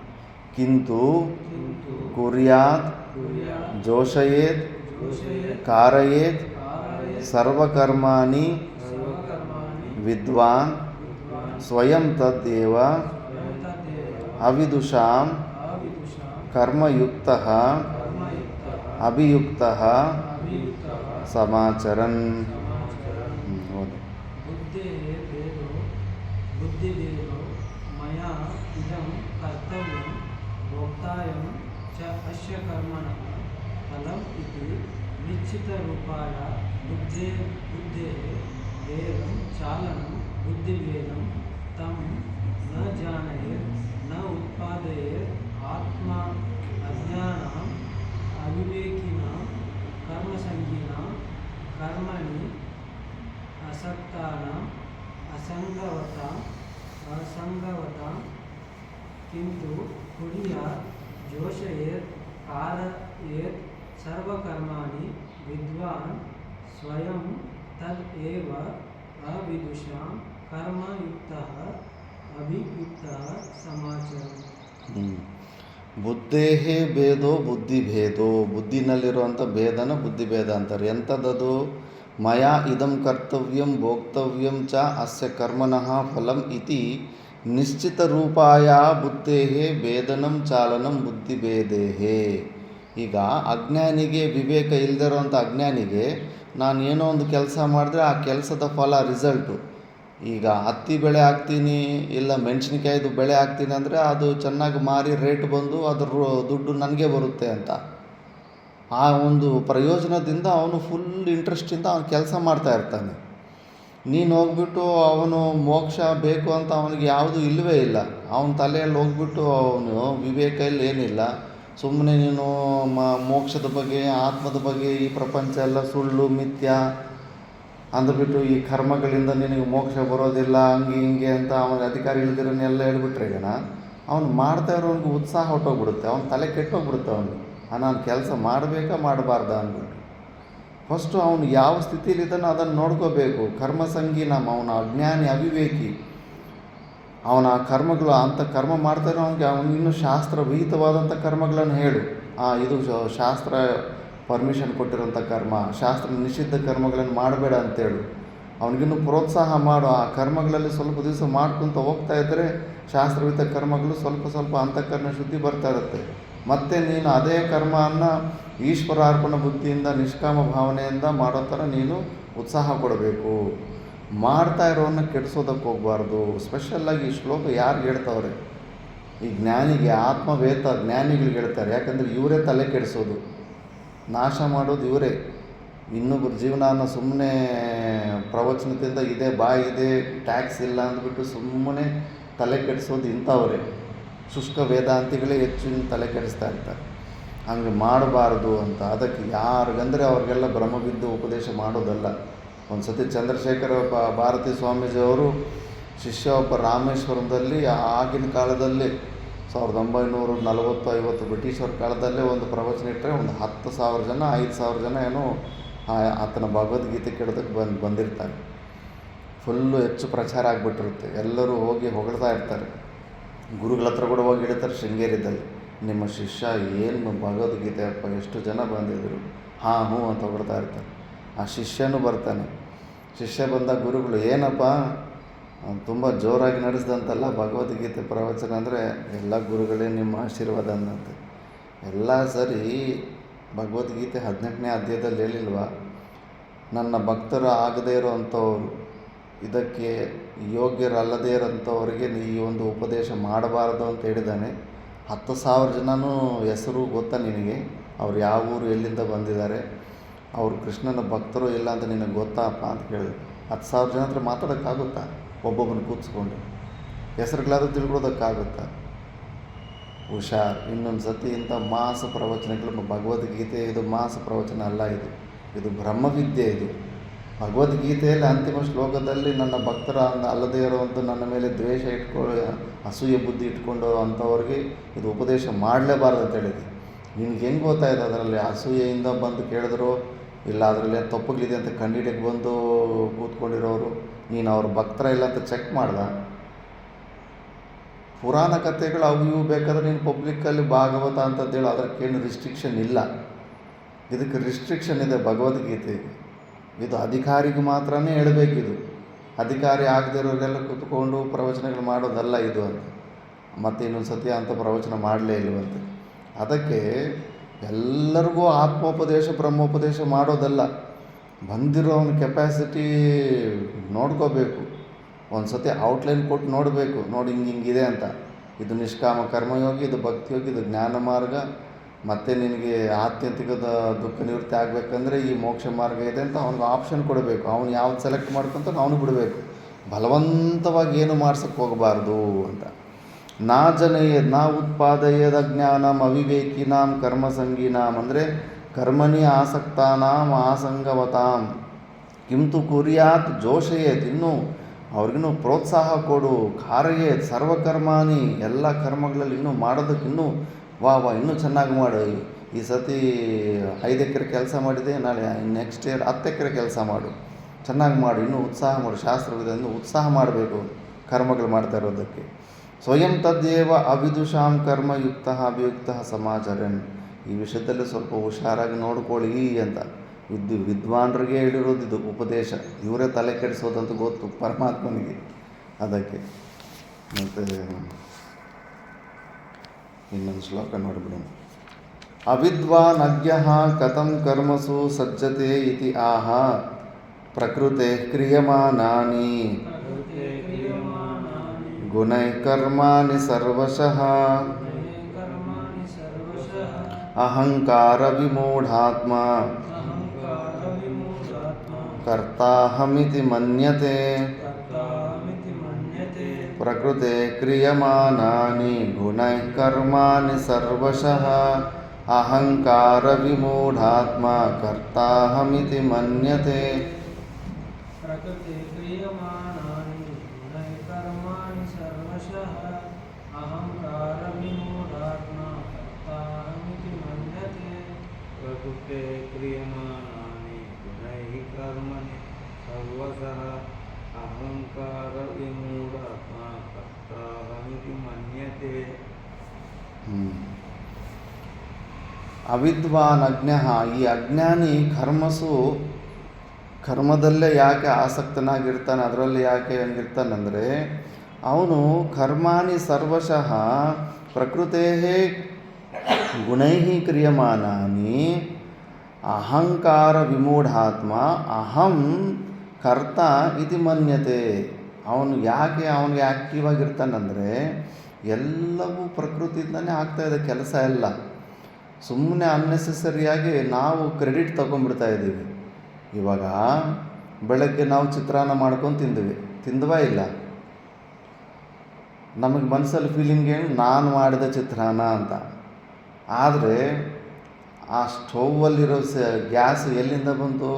ಕಿಂತು ಕಿಂತು ಕುರ್ಯಾತ್ ಕುರ್ಯಾತ್ ಜೋಷಯೇತ್ ಜೋಷಯೇತ್ ಕಾರಯೇತ್ ಕಾರಯೇತ್ ಸರ್ವಕರ್ಮಾಣಿ ಸರ್ವಕರ್ಮಾಣಿ ವಿದ್ವಾನ್ ವಿದ್ವಾನ್ ಸ್ವಯಂ ತದ್ದೇವ ಸ್ವಯಂ ತದ್ದೇವ ಅವಿದುಷಾಂ ಅವಿದುಷಾಂ ಕರ್ಮಯುಕ್ತಃ ಕರ್ಮಯುಕ್ತಃ ಅಭಿಯುಕ್ತಃ ಅವಿಯುಕ್ತಃ ಸಮಾಚರನ್. ಸಮಾಚರನ್. ಹೌದು. ಬುದ್ಧೇಃ ಭೇದೋ ಬುದ್ಧಿಭೇದೋ ಮಯಾ ಇದಂ ಕರ್ತವ್ಯಂ ಭೋಕ್ತಾಯಂ ಚ ಅಸ್ಯ ಕರ್ಮಣಃ ಫಲಂ ಇತಿ ನಿಶ್ಚಿತರೂಪಾಯ ಬುದ್ಧೇಃ ಭೇದಂ ಚಾಲನಂ ಬುದ್ಧಿಭೇದಂ तं न जानयेत् न उत्पादयेत् आत्मा अज्ञानाम् अविवेकिनां कर्मसंगीनां कर्मणि असक्तानाम् असंगवतां किन्तु कुर्यात् जोषयेत् कारयेत् सर्वकर्माणि विद्वान् स्वयं तद् एव अविदुषां कर्मयुक्तः अभियुक्तः समाचरन्. ಬುದ್ಧೇಃ ಭೇದೋ ಬುದ್ಧಿಭೇದೋ ಬುದ್ಧಿನಲ್ಲಿರುವಂಥ ಭೇದನ ಬುದ್ಧಿಭೇದ ಅಂತಾರೆ. ಎಂಥದ್ದದು? ಮಯಾ ಇದಂ ಕರ್ತವ್ಯಂ ಭೋಕ್ತವ್ಯಂ ಚ ಅಸ್ಯ ಕರ್ಮಣಃ ಫಲಂ ಇತಿ ನಿಶ್ಚಿತರೂಪಾಯ ಬುದ್ಧೇಃ ಭೇದನಂ ಚಾಲನಂ ಬುದ್ಧಿಭೇದೇಃ. ಈಗ ಅಜ್ಞಾನಿಗೆ ವಿವೇಕ ಇಲ್ಲದಿರೋಂಥ ಅಜ್ಞಾನಿಗೆ ನಾನು ಏನೋ ಒಂದು ಕೆಲಸ ಮಾಡಿದ್ರೆ ಆ ಕೆಲಸದ ಫಲ ರಿಸಲ್ಟು. ಈಗ ಹತ್ತಿ ಬೆಳೆ ಹಾಕ್ತೀನಿ, ಇಲ್ಲ ಮೆಣಸಿನ್ಕಾಯ್ದು ಬೆಳೆ ಹಾಕ್ತೀನಿ ಅಂದರೆ ಅದು ಚೆನ್ನಾಗಿ ಮಾರಿ ರೇಟ್ ಬಂದು ಅದ್ರ ದುಡ್ಡು ನನಗೆ ಬರುತ್ತೆ ಅಂತ ಆ ಒಂದು ಪ್ರಯೋಜನದಿಂದ ಅವನು ಫುಲ್ ಇಂಟ್ರೆಸ್ಟಿಂದ ಅವನು ಕೆಲಸ ಮಾಡ್ತಾ ಇರ್ತಾನೆ. ನೀನು ಹೋಗ್ಬಿಟ್ಟು ಅವನು ಮೋಕ್ಷ ಬೇಕು ಅಂತ ಅವನಿಗೆ ಯಾವುದು ಇಲ್ಲವೇ ಇಲ್ಲ. ಅವನ ತಲೆಯಲ್ಲಿ ಹೋಗ್ಬಿಟ್ಟು ಅವನು ವಿವೇಕ ಇಲ್ಲಿ ಏನಿಲ್ಲ. ಸುಮ್ಮನೆ ನೀನು ಮೋಕ್ಷದ ಬಗ್ಗೆ ಆತ್ಮದ ಬಗ್ಗೆ ಈ ಪ್ರಪಂಚ ಎಲ್ಲ ಸುಳ್ಳು ಮಿಥ್ಯ ಅಂದ್ಬಿಟ್ಟು ಈ ಕರ್ಮಗಳಿಂದ ನಿನಗೆ ಮೋಕ್ಷ ಬರೋದಿಲ್ಲ ಹಂಗೆ ಹಿಂಗೆ ಅಂತ ಅವನಿಗೆ ಅಧಿಕಾರ ಇಲ್ದಿರೋನ್ನೆಲ್ಲ ಹೇಳ್ಬಿಟ್ರೆ ಈಗ ಅವನು ಮಾಡ್ತಾ ಇರೋನಿಗೆ ಉತ್ಸಾಹ ಹೊಟ್ಟೋಗ್ಬಿಡುತ್ತೆ. ಅವನ ತಲೆ ಕೆಟ್ಟೋಗ್ಬಿಡುತ್ತೆ. ಅವನು ನಾನು ಕೆಲಸ ಮಾಡಬೇಕಾ ಮಾಡಬಾರ್ದ ಅಂದ್ಬಿಟ್ಟು ಫಸ್ಟು ಅವನು ಯಾವ ಸ್ಥಿತಿಲಿದ್ದಾನೋ ಅದನ್ನು ನೋಡ್ಕೋಬೇಕು. ಕರ್ಮಸಂಗಿ ಅವನ ಅಜ್ಞಾನಿ ಅವಿವೇಕಿ. ಅವನ ಕರ್ಮಗಳು ಅಂಥ ಕರ್ಮ ಮಾಡ್ತಾರೋ ಅವನಿಗೆ ಅವನಿನ್ನೂ ಶಾಸ್ತ್ರವಿಹಿತವಾದಂಥ ಕರ್ಮಗಳನ್ನು ಹೇಳು. ಇದು ಶಾಸ್ತ್ರ ಪರ್ಮಿಷನ್ ಕೊಟ್ಟಿರೋಂಥ ಕರ್ಮ, ಶಾಸ್ತ್ರ ನಿಷಿದ್ಧ ಕರ್ಮಗಳನ್ನು ಮಾಡಬೇಡ ಅಂತೇಳು. ಅವನಿಗಿನ್ನೂ ಪ್ರೋತ್ಸಾಹ ಮಾಡು. ಆ ಕರ್ಮಗಳಲ್ಲಿ ಸ್ವಲ್ಪ ದಿವಸ ಮಾಡ್ಕೊತ ಹೋಗ್ತಾ ಇದ್ದರೆ ಶಾಸ್ತ್ರವಿಹಿತ ಕರ್ಮಗಳು ಸ್ವಲ್ಪ ಸ್ವಲ್ಪ ಅಂತಃಕರಣ ಶುದ್ಧಿ ಬರ್ತಾ ಇರುತ್ತೆ. ಮತ್ತು ನೀನು ಅದೇ ಕರ್ಮವನ್ನು ಈಶ್ವರಾರ್ಪಣ ಬುದ್ಧಿಯಿಂದ ನಿಷ್ಕಾಮ ಭಾವನೆಯಿಂದ ಮಾಡೋ ಥರ ನೀನು ಉತ್ಸಾಹ ಕೊಡಬೇಕು. ಮಾಡ್ತಾ ಇರೋನ್ನ ಕೆಡಿಸೋದಕ್ಕೆ ಹೋಗಬಾರ್ದು. ಸ್ಪೆಷಲ್ಲಾಗಿ ಈ ಶ್ಲೋಕ ಯಾರಿಗೆ ಹೇಳ್ತಾವ್ರೆ? ಈ ಜ್ಞಾನಿಗೆ, ಆತ್ಮವೇತ ಜ್ಞಾನಿಗಳಿಗೆ ಹೇಳ್ತಾರೆ. ಯಾಕಂದರೆ ಇವರೇ ತಲೆ ಕೆಡಿಸೋದು, ನಾಶ ಮಾಡೋದು ಇವರೇ. ಇನ್ನೊಬ್ಬರ ಜೀವನ ಸುಮ್ಮನೆ ಪ್ರವಚನದಿಂದ ಇದೆ ಬಾಯಿದೆ ಟ್ಯಾಕ್ಸ್ ಇಲ್ಲ ಅಂದ್ಬಿಟ್ಟು ಸುಮ್ಮನೆ ತಲೆ ಕೆಡಿಸೋದು ಇಂಥವರೇ. ಶುಷ್ಕ ವೇದಾಂತಿಗಳೇ ಹೆಚ್ಚಿನ ತಲೆ ಕೆಡಿಸ್ತಾ ಇರ್ತಾರೆ. ಹಂಗೆ ಮಾಡಬಾರ್ದು ಅಂತ. ಅದಕ್ಕೆ ಯಾರಿಗಂದರೆ ಅವ್ರಿಗೆಲ್ಲ ಭ್ರಮಬಿದ್ದು ಉಪದೇಶ ಮಾಡೋದಲ್ಲ. ಒಂದು ಸತಿ ಚಂದ್ರಶೇಖರ ಭಾರತಿ ಸ್ವಾಮೀಜಿಯವರು ಶಿಷ್ಯ ಒಬ್ಬ ರಾಮೇಶ್ವರದಲ್ಲಿ ಆಗಿನ ಕಾಲದಲ್ಲಿ 1940-50 ಬ್ರಿಟಿಷರ ಕಾಲದಲ್ಲೇ ಒಂದು ಪ್ರವಚನ ಇಟ್ಟರೆ ಒಂದು 10,000 ಜನ 5,000 ಜನ ಏನೋ ಆತನ ಭಗವದ್ಗೀತೆ ಕೇಳೋದಕ್ಕೆ ಬಂದಿರ್ತಾರೆ. ಫುಲ್ಲು ಹೆಚ್ಚು ಪ್ರಚಾರ ಆಗಿಬಿಟ್ಟಿರುತ್ತೆ. ಎಲ್ಲರೂ ಹೋಗಿ ಹೊಗಳ್ತಾ ಇರ್ತಾರೆ. ಗುರುಗಳ ಹತ್ರ ಕೂಡ ಹೋಗಿ ಹೇಳ್ತಾರೆ ಶೃಂಗೇರಿದಲ್ಲಿ, ನಿಮ್ಮ ಶಿಷ್ಯ ಏನು ಭಗವದ್ಗೀತೆ ಅಪ್ಪ ಎಷ್ಟು ಜನ ಬಂದಿದ್ದರು, ಹಾಂ ಹ್ಞೂ ಅಂತ ಹೊಗಳ್ತಾ ಇರ್ತಾರೆ. ಆ ಶಿಷ್ಯನೂ ಬರ್ತಾನೆ. ಶಿಷ್ಯ ಬಂದಾಗ ಗುರುಗಳು, ಏನಪ್ಪ ತುಂಬ ಜೋರಾಗಿ ನಡೆಸ್ದಂತಲ್ಲ ಭಗವದ್ಗೀತೆ ಪ್ರವಚನ ಅಂದರೆ, ಎಲ್ಲ ಗುರುಗಳೇ ನಿಮ್ಮ ಆಶೀರ್ವಾದ ಅನ್ನಂತೆ. ಎಲ್ಲ ಸರಿ, ಭಗವದ್ಗೀತೆ 18ನೇ ಅಧ್ಯಾಯದಲ್ಲಿ ಹೇಳಿಲ್ವಾ, ನನ್ನ ಭಕ್ತರು ಆಗದೇ ಇರೋವಂಥವ್ರು ಇದಕ್ಕೆ ಯೋಗ್ಯರಲ್ಲದೇ ಇರೋಂಥವ್ರಿಗೆ ಈ ಒಂದು ಉಪದೇಶ ಮಾಡಬಾರ್ದು ಅಂತ ಹೇಳಿದ್ದಾನೆ. 10,000 ಜನನೂ ಹೆಸರು ಗೊತ್ತಾ ನಿನಗೆ? ಅವ್ರು ಯಾವ ಊರು, ಎಲ್ಲಿಂದ ಬಂದಿದ್ದಾರೆ, ಅವರು ಕೃಷ್ಣನ ಭಕ್ತರು ಇಲ್ಲ ಅಂತ ನಿನಗೆ ಗೊತ್ತಾಪ್ಪ ಅಂತ ಕೇಳಿದೆ. 10,000 ಜನ ಹತ್ರ ಮಾತಾಡೋಕ್ಕಾಗುತ್ತಾ? ಒಬ್ಬೊಬ್ಬನ ಕೂತ್ಸ್ಕೊಂಡು ಹೆಸರುಗಳಾದ್ರೂ ತಿಳ್ಕೊಳ್ಳೋದಕ್ಕಾಗುತ್ತಾ? ಹುಷಾರ್. ಇನ್ನೊಂದು ಸತಿ ಇಂಥ ಮಾಸ ಪ್ರವಚನಗಳು, ಭಗವದ್ಗೀತೆ ಇದು ಮಾಸ ಪ್ರವಚನ ಅಲ್ಲ, ಇದು ಬ್ರಹ್ಮವಿದ್ಯೆ. ಇದು ಭಗವದ್ಗೀತೆಯಲ್ಲಿ ಅಂತಿಮ ಶ್ಲೋಕದಲ್ಲಿ ನನ್ನ ಭಕ್ತರ ಅಲ್ಲದೇ ಇರುವಂಥ ನನ್ನ ಮೇಲೆ ದ್ವೇಷ ಅಸೂಯೆ ಬುದ್ಧಿ ಇಟ್ಕೊಂಡು ಅಂಥವ್ರಿಗೆ ಇದು ಉಪದೇಶ ಮಾಡಲೇಬಾರ್ದು ಅಂತ ಹೇಳಿದೆ. ನಿನ್ಗೆ ಹೆಂಗೆ ಗೊತ್ತಾಯಿತು ಅದರಲ್ಲಿ ಅಸೂಯೆಯಿಂದ ಬಂದು ಕೇಳಿದ್ರು ಇಲ್ಲ ಅದರಲ್ಲಿ ತಪ್ಪುಗಳಿದೆ ಅಂತ ಕಂಡಿಡಿಯಕ್ಕೆ ಬಂದು ಕೂತ್ಕೊಂಡಿರೋರು? ನೀನು ಅವ್ರ ಭಕ್ತರ ಇಲ್ಲ ಅಂತ ಚೆಕ್ ಮಾಡ್ದ? ಪುರಾಣ ಕಥೆಗಳು ಅವು ಇವು ಬೇಕಾದ್ರೆ ನೀನು ಪಬ್ಲಿಕ್ಕಲ್ಲಿ ಭಾಗವತ ಅಂತಂದೇಳಿ ಅದಕ್ಕೇನು ರಿಸ್ಟ್ರಿಕ್ಷನ್ ಇಲ್ಲ. ಇದಕ್ಕೆ ರಿಸ್ಟ್ರಿಕ್ಷನ್ ಇದೆ ಭಗವದ್ಗೀತೆಗೆ. ಇದು ಅಧಿಕಾರಿಗೆ ಮಾತ್ರನೇ ಹೇಳಬೇಕಿದು. ಅಧಿಕಾರಿ ಆಗದಿರೋರೆಲ್ಲ ಕೂತ್ಕೊಂಡು ಪ್ರವಚನಗಳು ಮಾಡೋದಲ್ಲ ಇದು ಅಂತ. ಮತ್ತು ಇನ್ನೊಂದು ಸತಿ ಅಂತ ಪ್ರವಚನ ಮಾಡಲೇ ಇಲ್ವಂತೆ. ಅದಕ್ಕೆ ಎಲ್ಲರಿಗೂ ಆತ್ಮೋಪದೇಶ ಬ್ರಹ್ಮೋಪದೇಶ ಮಾಡೋದಲ್ಲ. ಬಂದಿರೋನ ಕೆಪಾಸಿಟಿ ನೋಡ್ಕೋಬೇಕು. ಒಂದು ಸತಿ ಔಟ್ಲೈನ್ ಕೊಟ್ಟು ನೋಡಬೇಕು, ನೋಡಿ ಹಿಂಗಿದೆ ಅಂತ. ಇದು ನಿಷ್ಕಾಮ ಕರ್ಮಯೋಗಿ, ಇದು ಭಕ್ತಿಯೋಗಿ, ಇದು ಜ್ಞಾನ ಮಾರ್ಗ, ಮತ್ತು ನಿನಗೆ ಆತ್ಯಂತಿಕದ ದುಃಖ ನಿವೃತ್ತಿ ಆಗಬೇಕಂದ್ರೆ ಈ ಮೋಕ್ಷ ಮಾರ್ಗ ಇದೆ ಅಂತ ಅವ್ನಿಗೆ ಆಪ್ಷನ್ ಕೊಡಬೇಕು. ಅವನು ಯಾವ್ದು ಸೆಲೆಕ್ಟ್ ಮಾಡ್ಕೊತಾನೆ ಅವನು ಬಿಡಬೇಕು. ಬಲವಂತವಾಗಿ ಏನು ಮಾಡ್ಸೋಕ್ಕೆ ಹೋಗಬಾರ್ದು ಅಂತ. ನಾ ಜನಯೇದ್ ನಾ ಉತ್ಪಾದಯೇದ ಜ್ಞಾನಂ ಅವಿವೇಕಿನಾಂ ಕರ್ಮಸಂಗೀನಾಂ, ಅಂದರೆ ಕರ್ಮಣಿ ಆಸಕ್ತಾನಾಂ ಆಸಂಗವತಾಂ ಕಿಂತು ಕುರ್ಯಾತ್ ಜೋಷಯೇತ್, ಇನ್ನೂ ಅವ್ರಿಗಿನ್ನೂ ಪ್ರೋತ್ಸಾಹ ಕೊಡು. ಕಾರ್ಯೇತ್ ಸರ್ವಕರ್ಮಾನಿ, ಎಲ್ಲ ಕರ್ಮಗಳಲ್ಲಿ ಇನ್ನೂ ಮಾಡೋದಕ್ಕೆ ಇನ್ನೂ ವಾ ಇನ್ನೂ ಚೆನ್ನಾಗಿ ಮಾಡು. ಈ ಸತಿ 5 ಎಕರೆ ಕೆಲಸ ಮಾಡಿದೆ, ನಾಳೆ ನೆಕ್ಸ್ಟ್ ಇಯರ್ 10 ಎಕರೆ ಕೆಲಸ ಮಾಡು, ಚೆನ್ನಾಗಿ ಮಾಡು, ಇನ್ನೂ ಉತ್ಸಾಹ ಮಾಡು. ಶಾಸ್ತ್ರವಿದೆ, ಇನ್ನೂ ಉತ್ಸಾಹ ಮಾಡಬೇಕು ಕರ್ಮಗಳು ಮಾಡ್ತಾ ಇರೋದಕ್ಕೆ. ಸ್ವಯಂ ತದ್ದೇವ ಅವಿದುಷಾಂ ಕರ್ಮಯುಕ್ತ ಅಭಿಯುಕ್ತ ಸಮಾಚರನ್. ಈ ವಿಷಯದಲ್ಲಿ ಸ್ವಲ್ಪ ಹುಷಾರಾಗಿ ನೋಡ್ಕೊಳ್ಳಿ ಅಂತ ವಿದ್ವಾನ್ರಿಗೆ ಹೇಳಿರೋದು ಇದು ಉಪದೇಶ. ಇವರೇ ತಲೆ ಕೆಡಿಸೋದಂತ ಗೊತ್ತು ಪರಮಾತ್ಮನಿಗೆ. ಅದಕ್ಕೆ ಮತ್ತು ಇನ್ನೊಂದು ಶ್ಲೋಕ ನೋಡಿಬಿಡೋಣ. ಅವಿದ್ವಾನ್ ಅಜ್ಞಃ ಕಥಂ ಕರ್ಮಸು ಸಜ್ಜತೆ ಇತಿ ಆಹ ಪ್ರಕೃತೆ ಕ್ರಿಯಮಾನಾನಿ ಗುಣೈಃ ಕರ್ಮಾಣಿ ಸರ್ವಶಃ ಅಹಂಕಾರ ವಿಮೂಢಾತ್ಮ ಕರ್ತಾಹಮಿತಿ ಮನ್ಯತೆ ಪ್ರಕೃತೆ ಕ್ರಿಯಮಾನಾನಿ ಗುಣೈಃ ಕರ್ಮಾಣಿ ಸರ್ವಶಃ ಅಹಂಕಾರ ವಿಮೂಢಾತ್ಮ ಕರ್ತಾಹಮಿತಿ ಮನ್ಯತೆ. ಪ್ರಕೃತಿ ಕ್ರಿಯಮಾನಾನಿ ಗುಣೈಃ ಕರ್ಮಾಣಿ ಸರ್ವಶಃ ಅಹಂಕಾರ ವಿಮೂಢಾತ್ಮ ಕರ್ತಾಹಮಿತಿ ಮನ್ಯತೆ. ಪ್ರಕೃತೆ ಕ್ರಿಯಮಾನಾನಿ ಗುಣೈಃ ಕರ್ಮಣಿ ಸರ್ವಶಃ ಅಹಂಕಾರ ವಿಮೂಢಾತ್ಮ ಕರ್ತಾಹಮಿತಿ ಮನ್ಯತೆ. ಅವಿದ್ವಾನ್ ಅಜ್ಞಃ, ಈ ಅಜ್ಞಾನಿ ಕರ್ಮದಲ್ಲೇ ಯಾಕೆ ಆಸಕ್ತನಾಗಿರ್ತಾನೆ, ಅದರಲ್ಲಿ ಯಾಕೆ ಹಂಗಿರ್ತಾನಂದರೆ ಅವನು ಕರ್ಮಾಣಿ ಸರ್ವಶಃ ಪ್ರಕೃತೇ ಗುಣೈಃ ಕ್ರಿಯಮಾನಾನಿ ಅಹಂಕಾರ ವಿಮೂಢಾತ್ಮ ಅಹಂ ಕರ್ತ ಇತಿ ಮನ್ಯತೆ. ಅವನಿಗೆ ಆ್ಯಕ್ಟಿವ್ ಆಗಿರ್ತಾನಂದರೆ ಎಲ್ಲವೂ ಪ್ರಕೃತಿಯಿಂದನೇ ಆಗ್ತಾಯಿದೆ ಕೆಲಸ ಎಲ್ಲ. ಸುಮ್ಮನೆ ಅನ್ನೆಸೆಸರಿಯಾಗಿ ನಾವು ಕ್ರೆಡಿಟ್ ತೊಗೊಂಡ್ಬಿಡ್ತಾ ಇದ್ದೀವಿ. ಇವಾಗ ಬೆಳಗ್ಗೆ ನಾವು ಚಿತ್ರಾನ್ನ ಮಾಡ್ಕೊಂಡು ತಿಂದ್ವಾ ಇಲ್ಲ? ನಮಗೆ ಮನಸ್ಸಲ್ಲಿ ಫೀಲಿಂಗ್ ಏನು, ನಾನು ಮಾಡಿದ ಚಿತ್ರಾನ್ನ ಅಂತ. ಆದರೆ ಆ ಸ್ಟೌವಲ್ಲಿರೋ ಗ್ಯಾಸ್ ಎಲ್ಲಿಂದ ಬಂತು?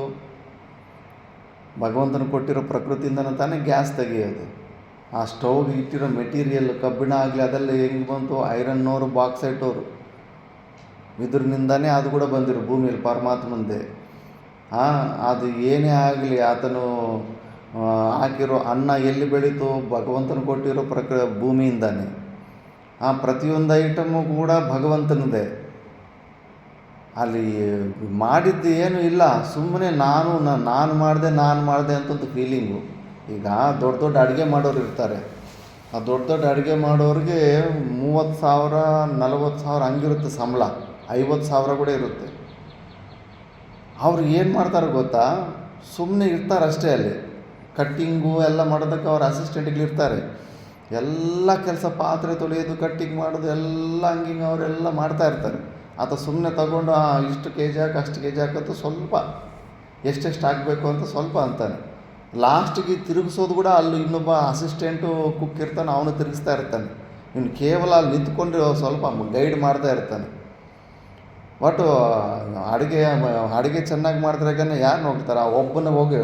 ಭಗವಂತನ ಕೊಟ್ಟಿರೋ ಪ್ರಕೃತಿಯಿಂದನೇ ತಾನೇ ಗ್ಯಾಸ್ ತೆಗೆಯೋದು. ಆ ಸ್ಟೌವ್ಗೆ ಇಟ್ಟಿರೋ ಮೆಟೀರಿಯಲ್ ಕಬ್ಬಿಣ ಆಗಲಿ ಅದೆಲ್ಲ ಹೆಂಗೆ ಬಂತು? ಐರನ್ ಓರು, ಬಾಕ್ಸೈಟ್ ಓರು, ಇದರಿಂದನೇ ಅದು ಕೂಡ ಬಂದಿರೋ ಭೂಮಿಯಲ್ಲಿ ಪರಮಾತ್ಮಂದೆ. ಅದು ಏನೇ ಆಗಲಿ ಆತನು ಹಾಕಿರೋ ಅನ್ನ ಎಲ್ಲಿ ಬೆಳೀತು? ಭಗವಂತನ ಕೊಟ್ಟಿರೋ ಭೂಮಿಯಿಂದಾನೆ. ಆ ಪ್ರತಿಯೊಂದು ಐಟಮು ಕೂಡ ಭಗವಂತನದೇ. ಅಲ್ಲಿ ಮಾಡಿದ್ದು ಏನೂ ಇಲ್ಲ, ಸುಮ್ಮನೆ ನಾನು ಮಾಡಿದೆ ಅಂತಂದು ಫೀಲಿಂಗು. ಈಗ ದೊಡ್ಡ ಅಡುಗೆ ಮಾಡೋರು ಇರ್ತಾರೆ. ಆ ದೊಡ್ಡ ಅಡುಗೆ ಮಾಡೋರಿಗೆ 30,000 40,000 ಹಂಗಿರುತ್ತೆ ಸಂಬಳ, 50,000 ಕೂಡ ಇರುತ್ತೆ. ಅವ್ರು ಏನು ಮಾಡ್ತಾರೆ ಗೊತ್ತಾ? ಸುಮ್ಮನೆ ಇರ್ತಾರಷ್ಟೇ ಅಲ್ಲಿ. ಕಟ್ಟಿಂಗು ಎಲ್ಲ ಮಾಡೋದಕ್ಕೆ ಅವ್ರ ಅಸಿಸ್ಟೆಂಟ್ಗಳಿರ್ತಾರೆ. ಎಲ್ಲ ಕೆಲಸ ಪಾತ್ರೆ ತೊಳೆಯೋದು, ಕಟ್ಟಿಂಗ್ ಮಾಡೋದು ಎಲ್ಲ ಹಂಗಿಂಗೆ ಅವರೆಲ್ಲ ಮಾಡ್ತಾ ಇರ್ತಾರೆ. ಆತ ಸುಮ್ಮನೆ ತಗೊಂಡು ಇಷ್ಟು ಕೆ ಜಿ ಹಾಕಿ ಅಷ್ಟು ಕೆ ಜಿ ಹಾಕಂತ ಸ್ವಲ್ಪ ಎಷ್ಟೆಷ್ಟು ಹಾಕಬೇಕು ಅಂತ ಸ್ವಲ್ಪ ಅಂತಾನೆ. ಲಾಸ್ಟಿಗೆ ತಿರುಗಿಸೋದು ಕೂಡ ಅಲ್ಲಿ ಇನ್ನೊಬ್ಬ ಅಸಿಸ್ಟೆಂಟು ಕುಕ್ ಇರ್ತಾನೆ, ಅವನು ತಿರುಗಿಸ್ತಾ ಇರ್ತಾನೆ. ಇನ್ನು ಕೇವಲ ಅಲ್ಲಿ ನಿಂತ್ಕೊಂಡು ಸ್ವಲ್ಪ ಗೈಡ್ ಮಾಡ್ತಾ ಇರ್ತಾನೆ. ಒಟ್ಟು ಅಡುಗೆ ಚೆನ್ನಾಗಿ ಮಾಡಿದ್ರಾಗನೇ ಯಾರು ನೋಡ್ತಾರೆ? ಆ ಒಬ್ಬನ ಹೋಗಿ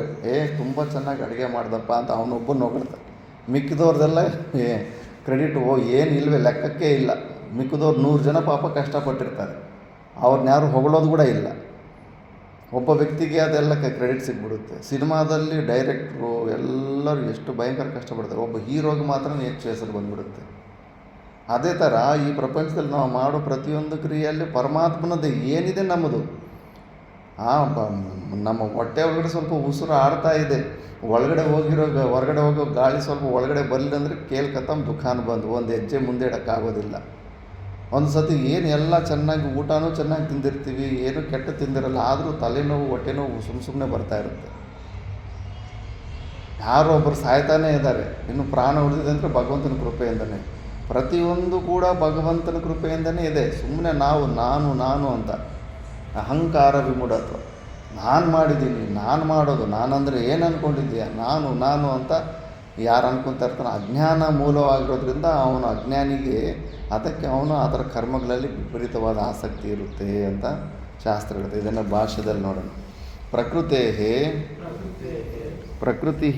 ತುಂಬ ಚೆನ್ನಾಗಿ ಅಡುಗೆ ಮಾಡ್ದಪ್ಪ ಅಂತ ಅವನೊಬ್ಬನ ಹೋಗಿರ್ತಾರೆ. ಮಿಕ್ಕಿದವ್ರದೆಲ್ಲ ಕ್ರೆಡಿಟ್ ಏನು ಇಲ್ಲವೇ ಲೆಕ್ಕಕ್ಕೆ ಇಲ್ಲ. ಮಿಕ್ಕಿದವ್ರು 100 ಜನ ಪಾಪ ಕಷ್ಟಪಟ್ಟಿರ್ತಾರೆ, ಅವ್ರನ್ನ ಯಾರು ಹೊಗಳೋದು ಕೂಡ ಇಲ್ಲ. ಒಬ್ಬ ವ್ಯಕ್ತಿಗೆ ಅದೆಲ್ಲ ಕ್ರೆಡಿಟ್ ಸಿಗ್ಬಿಡುತ್ತೆ. ಸಿನಿಮಾದಲ್ಲಿ ಡೈರೆಕ್ಟ್ರು ಎಲ್ಲರೂ ಎಷ್ಟು ಭಯಂಕರ ಕಷ್ಟಪಡ್ತಾರೆ, ಒಬ್ಬ ಹೀರೋಗೆ ಮಾತ್ರ ಹೆಚ್ಚು ಹೆಸರು ಬಂದ್ಬಿಡುತ್ತೆ. ಅದೇ ಥರ ಈ ಪ್ರಪಂಚದಲ್ಲಿ ನಾವು ಮಾಡೋ ಪ್ರತಿಯೊಂದು ಕ್ರಿಯೆಯಲ್ಲಿ ಪರಮಾತ್ಮನದೇ ಏನಿದೆ ನಮ್ಮದು. ನಮ್ಮ ಹೊಟ್ಟೆ ಒಳಗಡೆ ಸ್ವಲ್ಪ ಉಸಿರು ಆಡ್ತಾ ಇದೆ, ಹೊರಗಡೆ ಹೋಗೋ ಗಾಳಿ ಸ್ವಲ್ಪ ಒಳಗಡೆ ಬರಲಿಲ್ಲ ಅಂದರೆ ಕೇಳ್ಕತ್ತಮ್ಮ ದುಃಖಾನ ಬಂದು ಒಂದು ಹೆಜ್ಜೆ ಮುಂದೆ ಇಡೋಕ್ಕಾಗೋದಿಲ್ಲ. ಒಂದು ಸತಿ ಏನು ಎಲ್ಲ ಚೆನ್ನಾಗಿ ಊಟನೂ ಚೆನ್ನಾಗಿ ತಿಂದಿರ್ತೀವಿ, ಏನು ಕೆಟ್ಟ ತಿಂದಿರಲ್ಲ, ಆದರೂ ತಲೆನೋವು ಹೊಟ್ಟೆ ನೋವು ಸುಮ್ಮನೆ ಬರ್ತಾ ಇರುತ್ತೆ. ಯಾರೋ ಒಬ್ಬರು ಸಾಯ್ತಾನೇ ಇದ್ದಾರೆ, ಇನ್ನು ಪ್ರಾಣ ಉಳಿದಿದೆ ಅಂದರೆ ಭಗವಂತನ ಕೃಪೆಯಿಂದನೇ. ಪ್ರತಿಯೊಂದು ಕೂಡ ಭಗವಂತನ ಕೃಪೆಯಿಂದನೇ ಇದೆ. ಸುಮ್ಮನೆ ನಾವು ನಾನು ಅಂತ ಅಹಂಕಾರ ವಿಮೂಢತ್ವ, ನಾನು ಮಾಡಿದ್ದೀನಿ, ನಾನು ಮಾಡೋದು, ನಾನಂದರೆ ಏನು ಅಂದ್ಕೊಂಡಿದ್ದೀಯ, ನಾನು ಅಂತ ಯಾರು ಅನ್ಕೊತಾ ಇರ್ತಾನೆ. ಅಜ್ಞಾನ ಮೂಲವಾಗಿರೋದ್ರಿಂದ ಅವನು ಅಜ್ಞಾನಿಗೆ ಅದಕ್ಕೆ ಅವನು ಅದರ ಕರ್ಮಗಳಲ್ಲಿ ವಿಪರೀತವಾದ ಆಸಕ್ತಿ ಇರುತ್ತೆ ಅಂತ ಶಾಸ್ತ್ರ ಹೇಳುತ್ತೆ. ಇದನ್ನು ಭಾಷ್ಯದಲ್ಲಿ ನೋಡೋಣ. ಪ್ರಕೃತಿ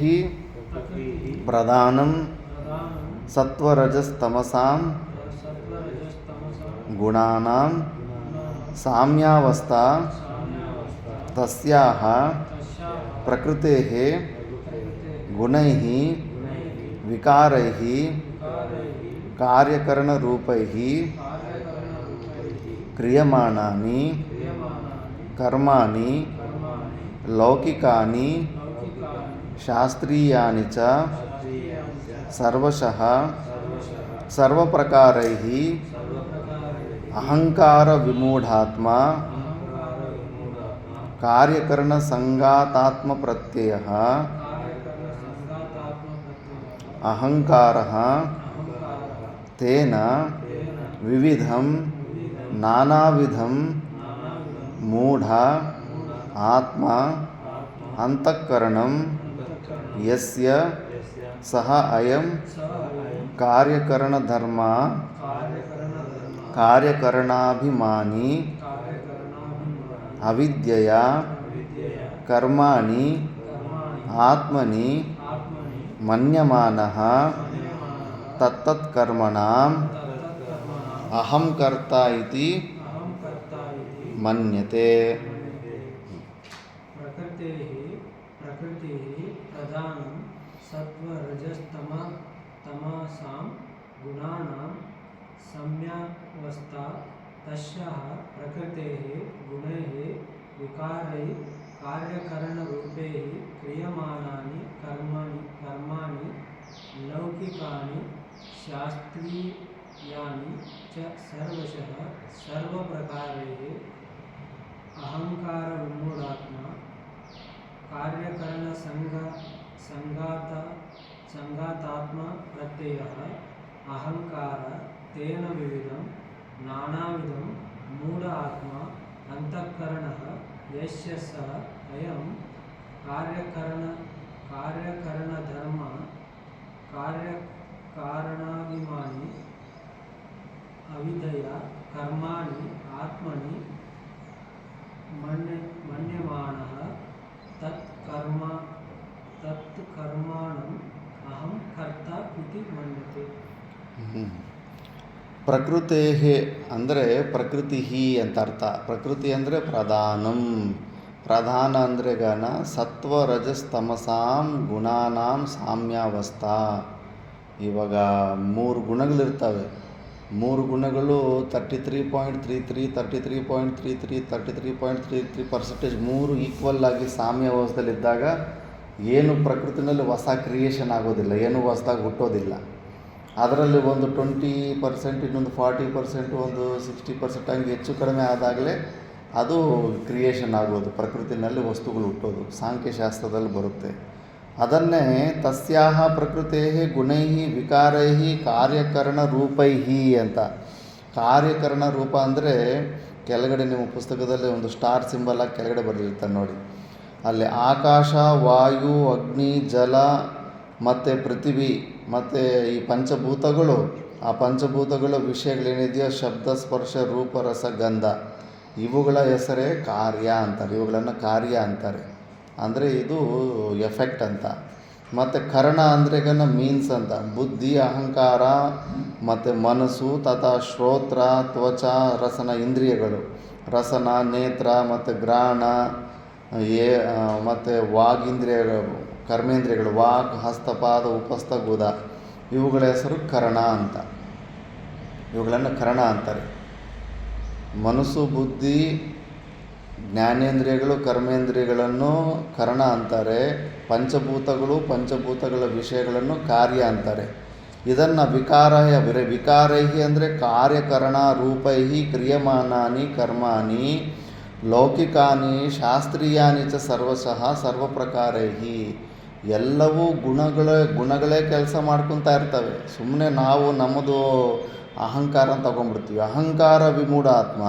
ಪ್ರಧಾನಂ ಸತ್ವರಜಸ್ತಮಸಾಂ ಗುಣಾನಾಂ ಸಾಮ್ಯಾವಸ್ಥಾ ತಸ್ಯಾಹ ಪ್ರಕೃತೇಃ ಗುಣೈಃ ವಿಕಾರೈಃ ಕಾರ್ಯಕರಣರೂಪೈಃ ಕ್ರಿಯಮಾಣಾನಿ ಕರ್ಮಾಣಿ ಲೌಕಿಕಾನಿ ಶಾಸ್ತ್ರೀಯಾನಿ ಚ ಸರ್ವಶಃ ಸರ್ವಪ್ರಕಾರೈಃ ಅಹಂಕಾರ ವಿಮೂಢಾತ್ಮ ಕಾರ್ಯಕರಣ ಸಂಘಾತಾತ್ಮ ಪ್ರತ್ಯಯಃ ಅಹಂಕಾರಃ ತೇನ ವಿವಿಧಂ ನಾನಾವಿಧಂ ಮೂಢ ಆತ್ಮ ಅಂತಃಕರಣಂ ಯಸ್ಯ ಸಹ ಅಯಂ ಕಾರ್ಯಕರಣಧರ್ಮ ಕಾರ್ಯಕರಣಾಭಿಮಾನಿ ಅವಿದ್ಯೆಯ ಕರ್ಮಾಣಿ ಆತ್ಮನಿ ಮನ್ಯಮಾನಃ ತತ್ತತ್ಕರ್ಮಣಾಂ ಅಹಂ ಕರ್ತ ಇತಿ ಮನ್ಯತೆ. ಪ್ರಕೃತಿ ಪ್ರಧಾನಂ ಸತ್ವರಜಸ್ತಮಸಾಂ ಗುಣಾನಾಂ ಸಾಮ್ಯಾವಸ್ಥಾ ತಸ್ಯಾಃ ಪ್ರಕೃತೇಃ ಗುಣೈಃ ವಿಕಾರೈಃ ಕಾರ್ಯಕರಣರೂಪೈಃ ಕ್ರಿಯಮಾಣಾನಿ ಕರ್ಮಾಣಿ ಲೌಕಿಕಾನಿ ಶಾಸ್ತ್ರೀಯಾನಿ ಚ ಸರ್ವಶಃ ಸರ್ವಪ್ರಕಾರೈಃ ಅಹಂಕಾರವಿಮೂಢಾತ್ಮ ಕಾರ್ಯಕರಣಸಂಘಾತಾತ್ಮ ಪ್ರತ್ಯಯಃ ಅಹಂಕಾರ ತೇನ ವಿವಿಧಂ ನಾನಾವಿಧಂ ಮೂಢ ಆತ್ಮ ಅಂತಃಕರಣಃ ಯಸ್ಯ ಸಹ ಅಯಂ ಕಾರ್ಯಕರಣಧರ್ಮ ಕಾರ್ಯಕಾರಣಾಭಿಮಾನಿ ಅವಿದ್ಯೆಯ ಕರ್ಮಾಣಿ ಆತ್ಮನಿ ಮನ್ಯಮಾನಃ ತತ್ಕರ್ಮಾಣಂ ಅಹಂ ಕರ್ತ ಇತಿ ಮನ್ಯತೆ. ಪ್ರಕೃತೇ ಅಂದರೆ ಪ್ರಕೃತಿ ಅಂತ ಅರ್ಥ. ಪ್ರಕೃತಿ ಅಂದರೆ ಪ್ರಧಾನಂ. ಪ್ರಧಾನ ಅಂದರೆ ಗಣ ಸತ್ವರಜಸ್ತಮಸಾಂ ಗುಣಾನಾಂ ಸಾಮ್ಯಾವಸ್ಥಾ. ಇವಾಗ 3 ಗುಣಗಳಿರ್ತವೆ. 3 ಗುಣಗಳು 33.33 33.33 33.33% 3 ಈಕ್ವಲ್ ಆಗಿ ಸಾಮ್ಯಾವಸ್ಥೆಯಲ್ಲಿದ್ದಾಗ ಏನು ಪ್ರಕೃತಿನಲ್ಲಿ ಹೊಸ ಕ್ರಿಯೇಷನ್ ಆಗೋದಿಲ್ಲ, ಏನು ಹೊಸದಾಗಿ ಹುಟ್ಟೋದಿಲ್ಲ. ಅದರಲ್ಲಿ ಒಂದು 20%, ಇನ್ನೊಂದು 40%, ಒಂದು 60% ಹಂಗೆ ಹೆಚ್ಚು ಕಡಿಮೆ ಆದಾಗಲೇ ಅದು ಕ್ರಿಯೇಷನ್ ಆಗೋದು, ಪ್ರಕೃತಿನಲ್ಲಿ ವಸ್ತುಗಳು ಹುಟ್ಟೋದು. ಸಾಂಖ್ಯಶಾಸ್ತ್ರದಲ್ಲಿ ಬರುತ್ತೆ. ಅದನ್ನೇ ತಸ್ಯಾಹ ಪ್ರಕೃತೆ ಗುಣೈ ವಿಕಾರೈ ಕಾರ್ಯಕರಣರೂಪೈ ಅಂತ. ಕಾರ್ಯಕರಣ ರೂಪ ಅಂದರೆ ಕೆಳಗಡೆ ನಿಮ್ಮ ಪುಸ್ತಕದಲ್ಲಿ ಒಂದು ಸ್ಟಾರ್ ಸಿಂಬಲ್ ಆಗಿ ಕೆಳಗಡೆ ಬರೆದಿರ್ತಾರೆ ನೋಡಿ, ಅಲ್ಲಿ ಆಕಾಶ, ವಾಯು, ಅಗ್ನಿ, ಜಲ ಮತ್ತು ಪೃಥ್ವಿ ಮತ್ತು ಈ ಪಂಚಭೂತಗಳು, ಆ ಪಂಚಭೂತಗಳ ವಿಷಯಗಳೇನಿದೆಯೋ ಶಬ್ದ, ಸ್ಪರ್ಶ, ರೂಪ, ರಸ, ಗಂಧ, ಇವುಗಳ ಹೆಸರೇ ಕಾರ್ಯ ಅಂತಾರೆ. ಇವುಗಳನ್ನು ಕಾರ್ಯ ಅಂತಾರೆ. ಅಂದರೆ ಇದು ಎಫೆಕ್ಟ್ ಅಂತ. ಮತ್ತು ಕರ್ಣ ಅಂದರೆ ಮೀನ್ಸ್ ಅಂತ. ಬುದ್ಧಿ, ಅಹಂಕಾರ ಮತ್ತು ಮನಸ್ಸು ತಥಾ ಶ್ರೋತ್ರ, ತ್ವಚ, ರಸನ ಇಂದ್ರಿಯಗಳು, ರಸನ, ನೇತ್ರ ಮತ್ತು ಗ್ರಾಣ, ಮತ್ತು ವಾಗೀಂದ್ರಿಯಗಳು, ಕರ್ಮೇಂದ್ರಿಯಗಳು, ವಾಕ್, ಹಸ್ತಪಾದ, ಉಪಸ್ಥ, ಗುದ, ಇವುಗಳ ಹೆಸರು ಕರ್ಣ ಅಂತ. ಇವುಗಳನ್ನು ಕರ್ಣ ಅಂತಾರೆ. ಮನಸ್ಸು, ಬುದ್ಧಿ, ಜ್ಞಾನೇಂದ್ರಿಯಗಳು, ಕರ್ಮೇಂದ್ರಿಯಗಳನ್ನು ಕರ್ಣ ಅಂತಾರೆ. ಪಂಚಭೂತಗಳ ವಿಷಯಗಳನ್ನು ಕಾರ್ಯ ಅಂತಾರೆ. ಇದನ್ನು ವಿಕಾರೈ ಅಂದರೆ ಕಾರ್ಯಕರಣ ರೂಪೈ ಕ್ರಿಯಮಾನಾನಿ ಕರ್ಮಾಣಿ ಲೌಕಿಕಾನಿ ಶಾಸ್ತ್ರೀಯಾನಿ ಚ ಸರ್ವಶಃ ಸರ್ವಪ್ರಕಾರೈ. ಎಲ್ಲವೂ ಗುಣಗಳೇ ಕೆಲಸ ಮಾಡ್ಕೊತಾ ಇರ್ತವೆ. ಸುಮ್ಮನೆ ನಾವು ನಮ್ಮದು ಅಹಂಕಾರ ಅಂತ ತಗೊಂಡ್ಬಿಡ್ತೀವಿ. ಅಹಂಕಾರ ವಿಮೂಢಾತ್ಮ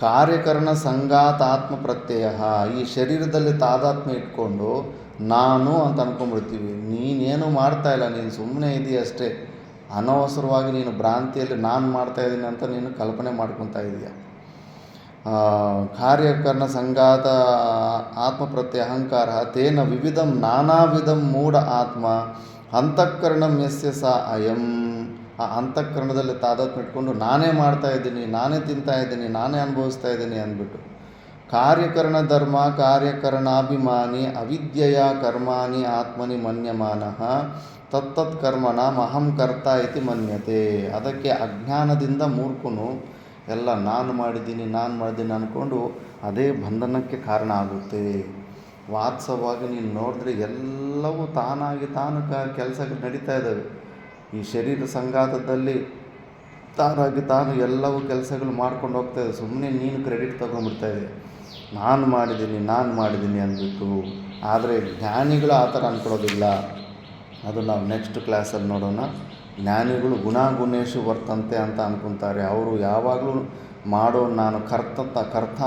ಕಾರ್ಯಕರಣ ಸಂಘಾತಾತ್ಮ ಪ್ರತ್ಯಯ. ಈ ಶರೀರದಲ್ಲಿ ತಾದಾತ್ಮ್ಯ ಇಟ್ಕೊಂಡು ನಾನು ಅಂತ ಅಂದ್ಕೊಂಡ್ಬಿಡ್ತೀವಿ. ನೀನೇನು ಮಾಡ್ತಾಯಿಲ್ಲ, ನೀನು ಸುಮ್ಮನೆ ಇದೆಯಷ್ಟೇ. ಅನವಸರವಾಗಿ ನೀನು ಭ್ರಾಂತಿಯಲ್ಲಿ ನಾನು ಮಾಡ್ತಾಯಿದ್ದೀನಿ ಅಂತ ನೀನು ಕಲ್ಪನೆ ಮಾಡ್ಕೊತಾ ಇದೀಯ. ಕಾರ್ಯಕರಣ ಸಂಘಾತ ಆತ್ಮ ಪ್ರತ್ಯಯ ಅಹಂಕಾರ ತೇನ ವಿವಿಧಂ ನಾನಾ ವಿಧಂ ಮೂಢ ಆತ್ಮ ಅಂತಃಕರಣಂ ಯಸ್ಯ ಸ ಅಯಂ. ಆ ಅಂತಃಕರಣದಲ್ಲಿ ತಾದಾತ್ಮ್ಯ ಇಟ್ಕೊಂಡು ನಾನೇ ಮಾಡ್ತಾಯಿದ್ದೀನಿ, ನಾನೇ ತಿಂತಾಯಿದ್ದೀನಿ, ನಾನೇ ಅನುಭವಿಸ್ತಾ ಇದ್ದೀನಿ ಅಂದ್ಬಿಟ್ಟು. ಕಾರ್ಯಕರಣ ಧರ್ಮ ಕಾರ್ಯಕರಣಾಭಿಮಾನಿ ಅವಿದ್ಯೆಯ ಕರ್ಮಾಣಿ ಆತ್ಮನಿ ಮನ್ಯಮಾನಃ ತತ್ತತ್ ಕರ್ಮಣ ಅಹಂ ಕರ್ತ ಇತಿ ಮನ್ಯತೆ. ಅದಕ್ಕೆ ಅಜ್ಞಾನದಿಂದ ಮೂರ್ಖನು ಎಲ್ಲ ನಾನು ಮಾಡಿದ್ದೀನಿ ಅಂದ್ಕೊಂಡು ಅದೇ ಬಂಧನಕ್ಕೆ ಕಾರಣ ಆಗುತ್ತೆ. ವಾಸ್ತವವಾಗಿ ನೀನು ನೋಡಿದ್ರೆ ಎಲ್ಲವೂ ತಾನಾಗಿ ತಾನು ಕೆಲಸಗಳು ನಡೀತಾ ಇದ್ದಾವೆ. ಈ ಶರೀರ ಸಂಘಾತದಲ್ಲಿ ತಾನಾಗಿ ತಾನು ಎಲ್ಲವೂ ಕೆಲಸಗಳು ಮಾಡ್ಕೊಂಡು ಹೋಗ್ತಾಯಿದೆ. ಸುಮ್ಮನೆ ನೀನು ಕ್ರೆಡಿಟ್ ತೊಗೊಂಡ್ಬಿಡ್ತಾ ಇದೆ, ನಾನು ಮಾಡಿದ್ದೀನಿ ಅಂದ್ಬಿಟ್ಟು. ಆದರೆ ಜ್ಞಾನಿಗಳು ಆ ಥರ ಅಂದ್ಕೊಳ್ಳೋದಿಲ್ಲ. ಅದು ನಾವು ನೆಕ್ಸ್ಟ್ ಕ್ಲಾಸಲ್ಲಿ ನೋಡೋಣ. ಜ್ಞಾನಿಗಳು ಗುಣೇಶು ವರ್ತಂತೆ ಅಂತ ಅಂದ್ಕೊತಾರೆ. ಅವರು ಯಾವಾಗಲೂ ಮಾಡೋ ನಾನು ಕರ್ತ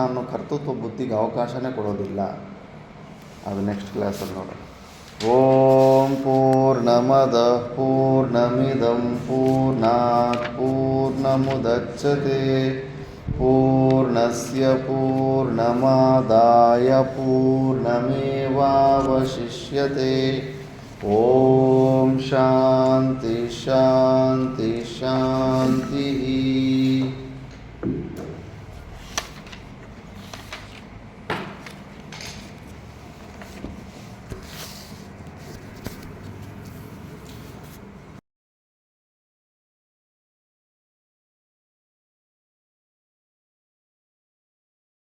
ಅನ್ನೋ ಕರ್ತೃತ್ವ ಬುದ್ಧಿಗೆ ಅವಕಾಶನೇ ಕೊಡೋದಿಲ್ಲ. ಅದು ನೆಕ್ಸ್ಟ್ ಕ್ಲಾಸಲ್ಲಿ ನೋಡೋಣ. ಓಂ ಪೂರ್ಣಮದ ಪೂರ್ಣಮಿದಂ ಪೂರ್ಣಾತ್ ಪೂರ್ಣಮುದಚ್ಯತೆ ಪೂರ್ಣಸ್ಯ ಪೂರ್ಣಮಾದಾಯ ಪೂರ್ಣಮೇವಾವಶಿಷ್ಯತೆ. ಓಂ ಶಾಂತಿ ಶಾಂತಿ ಶಾಂತಿ.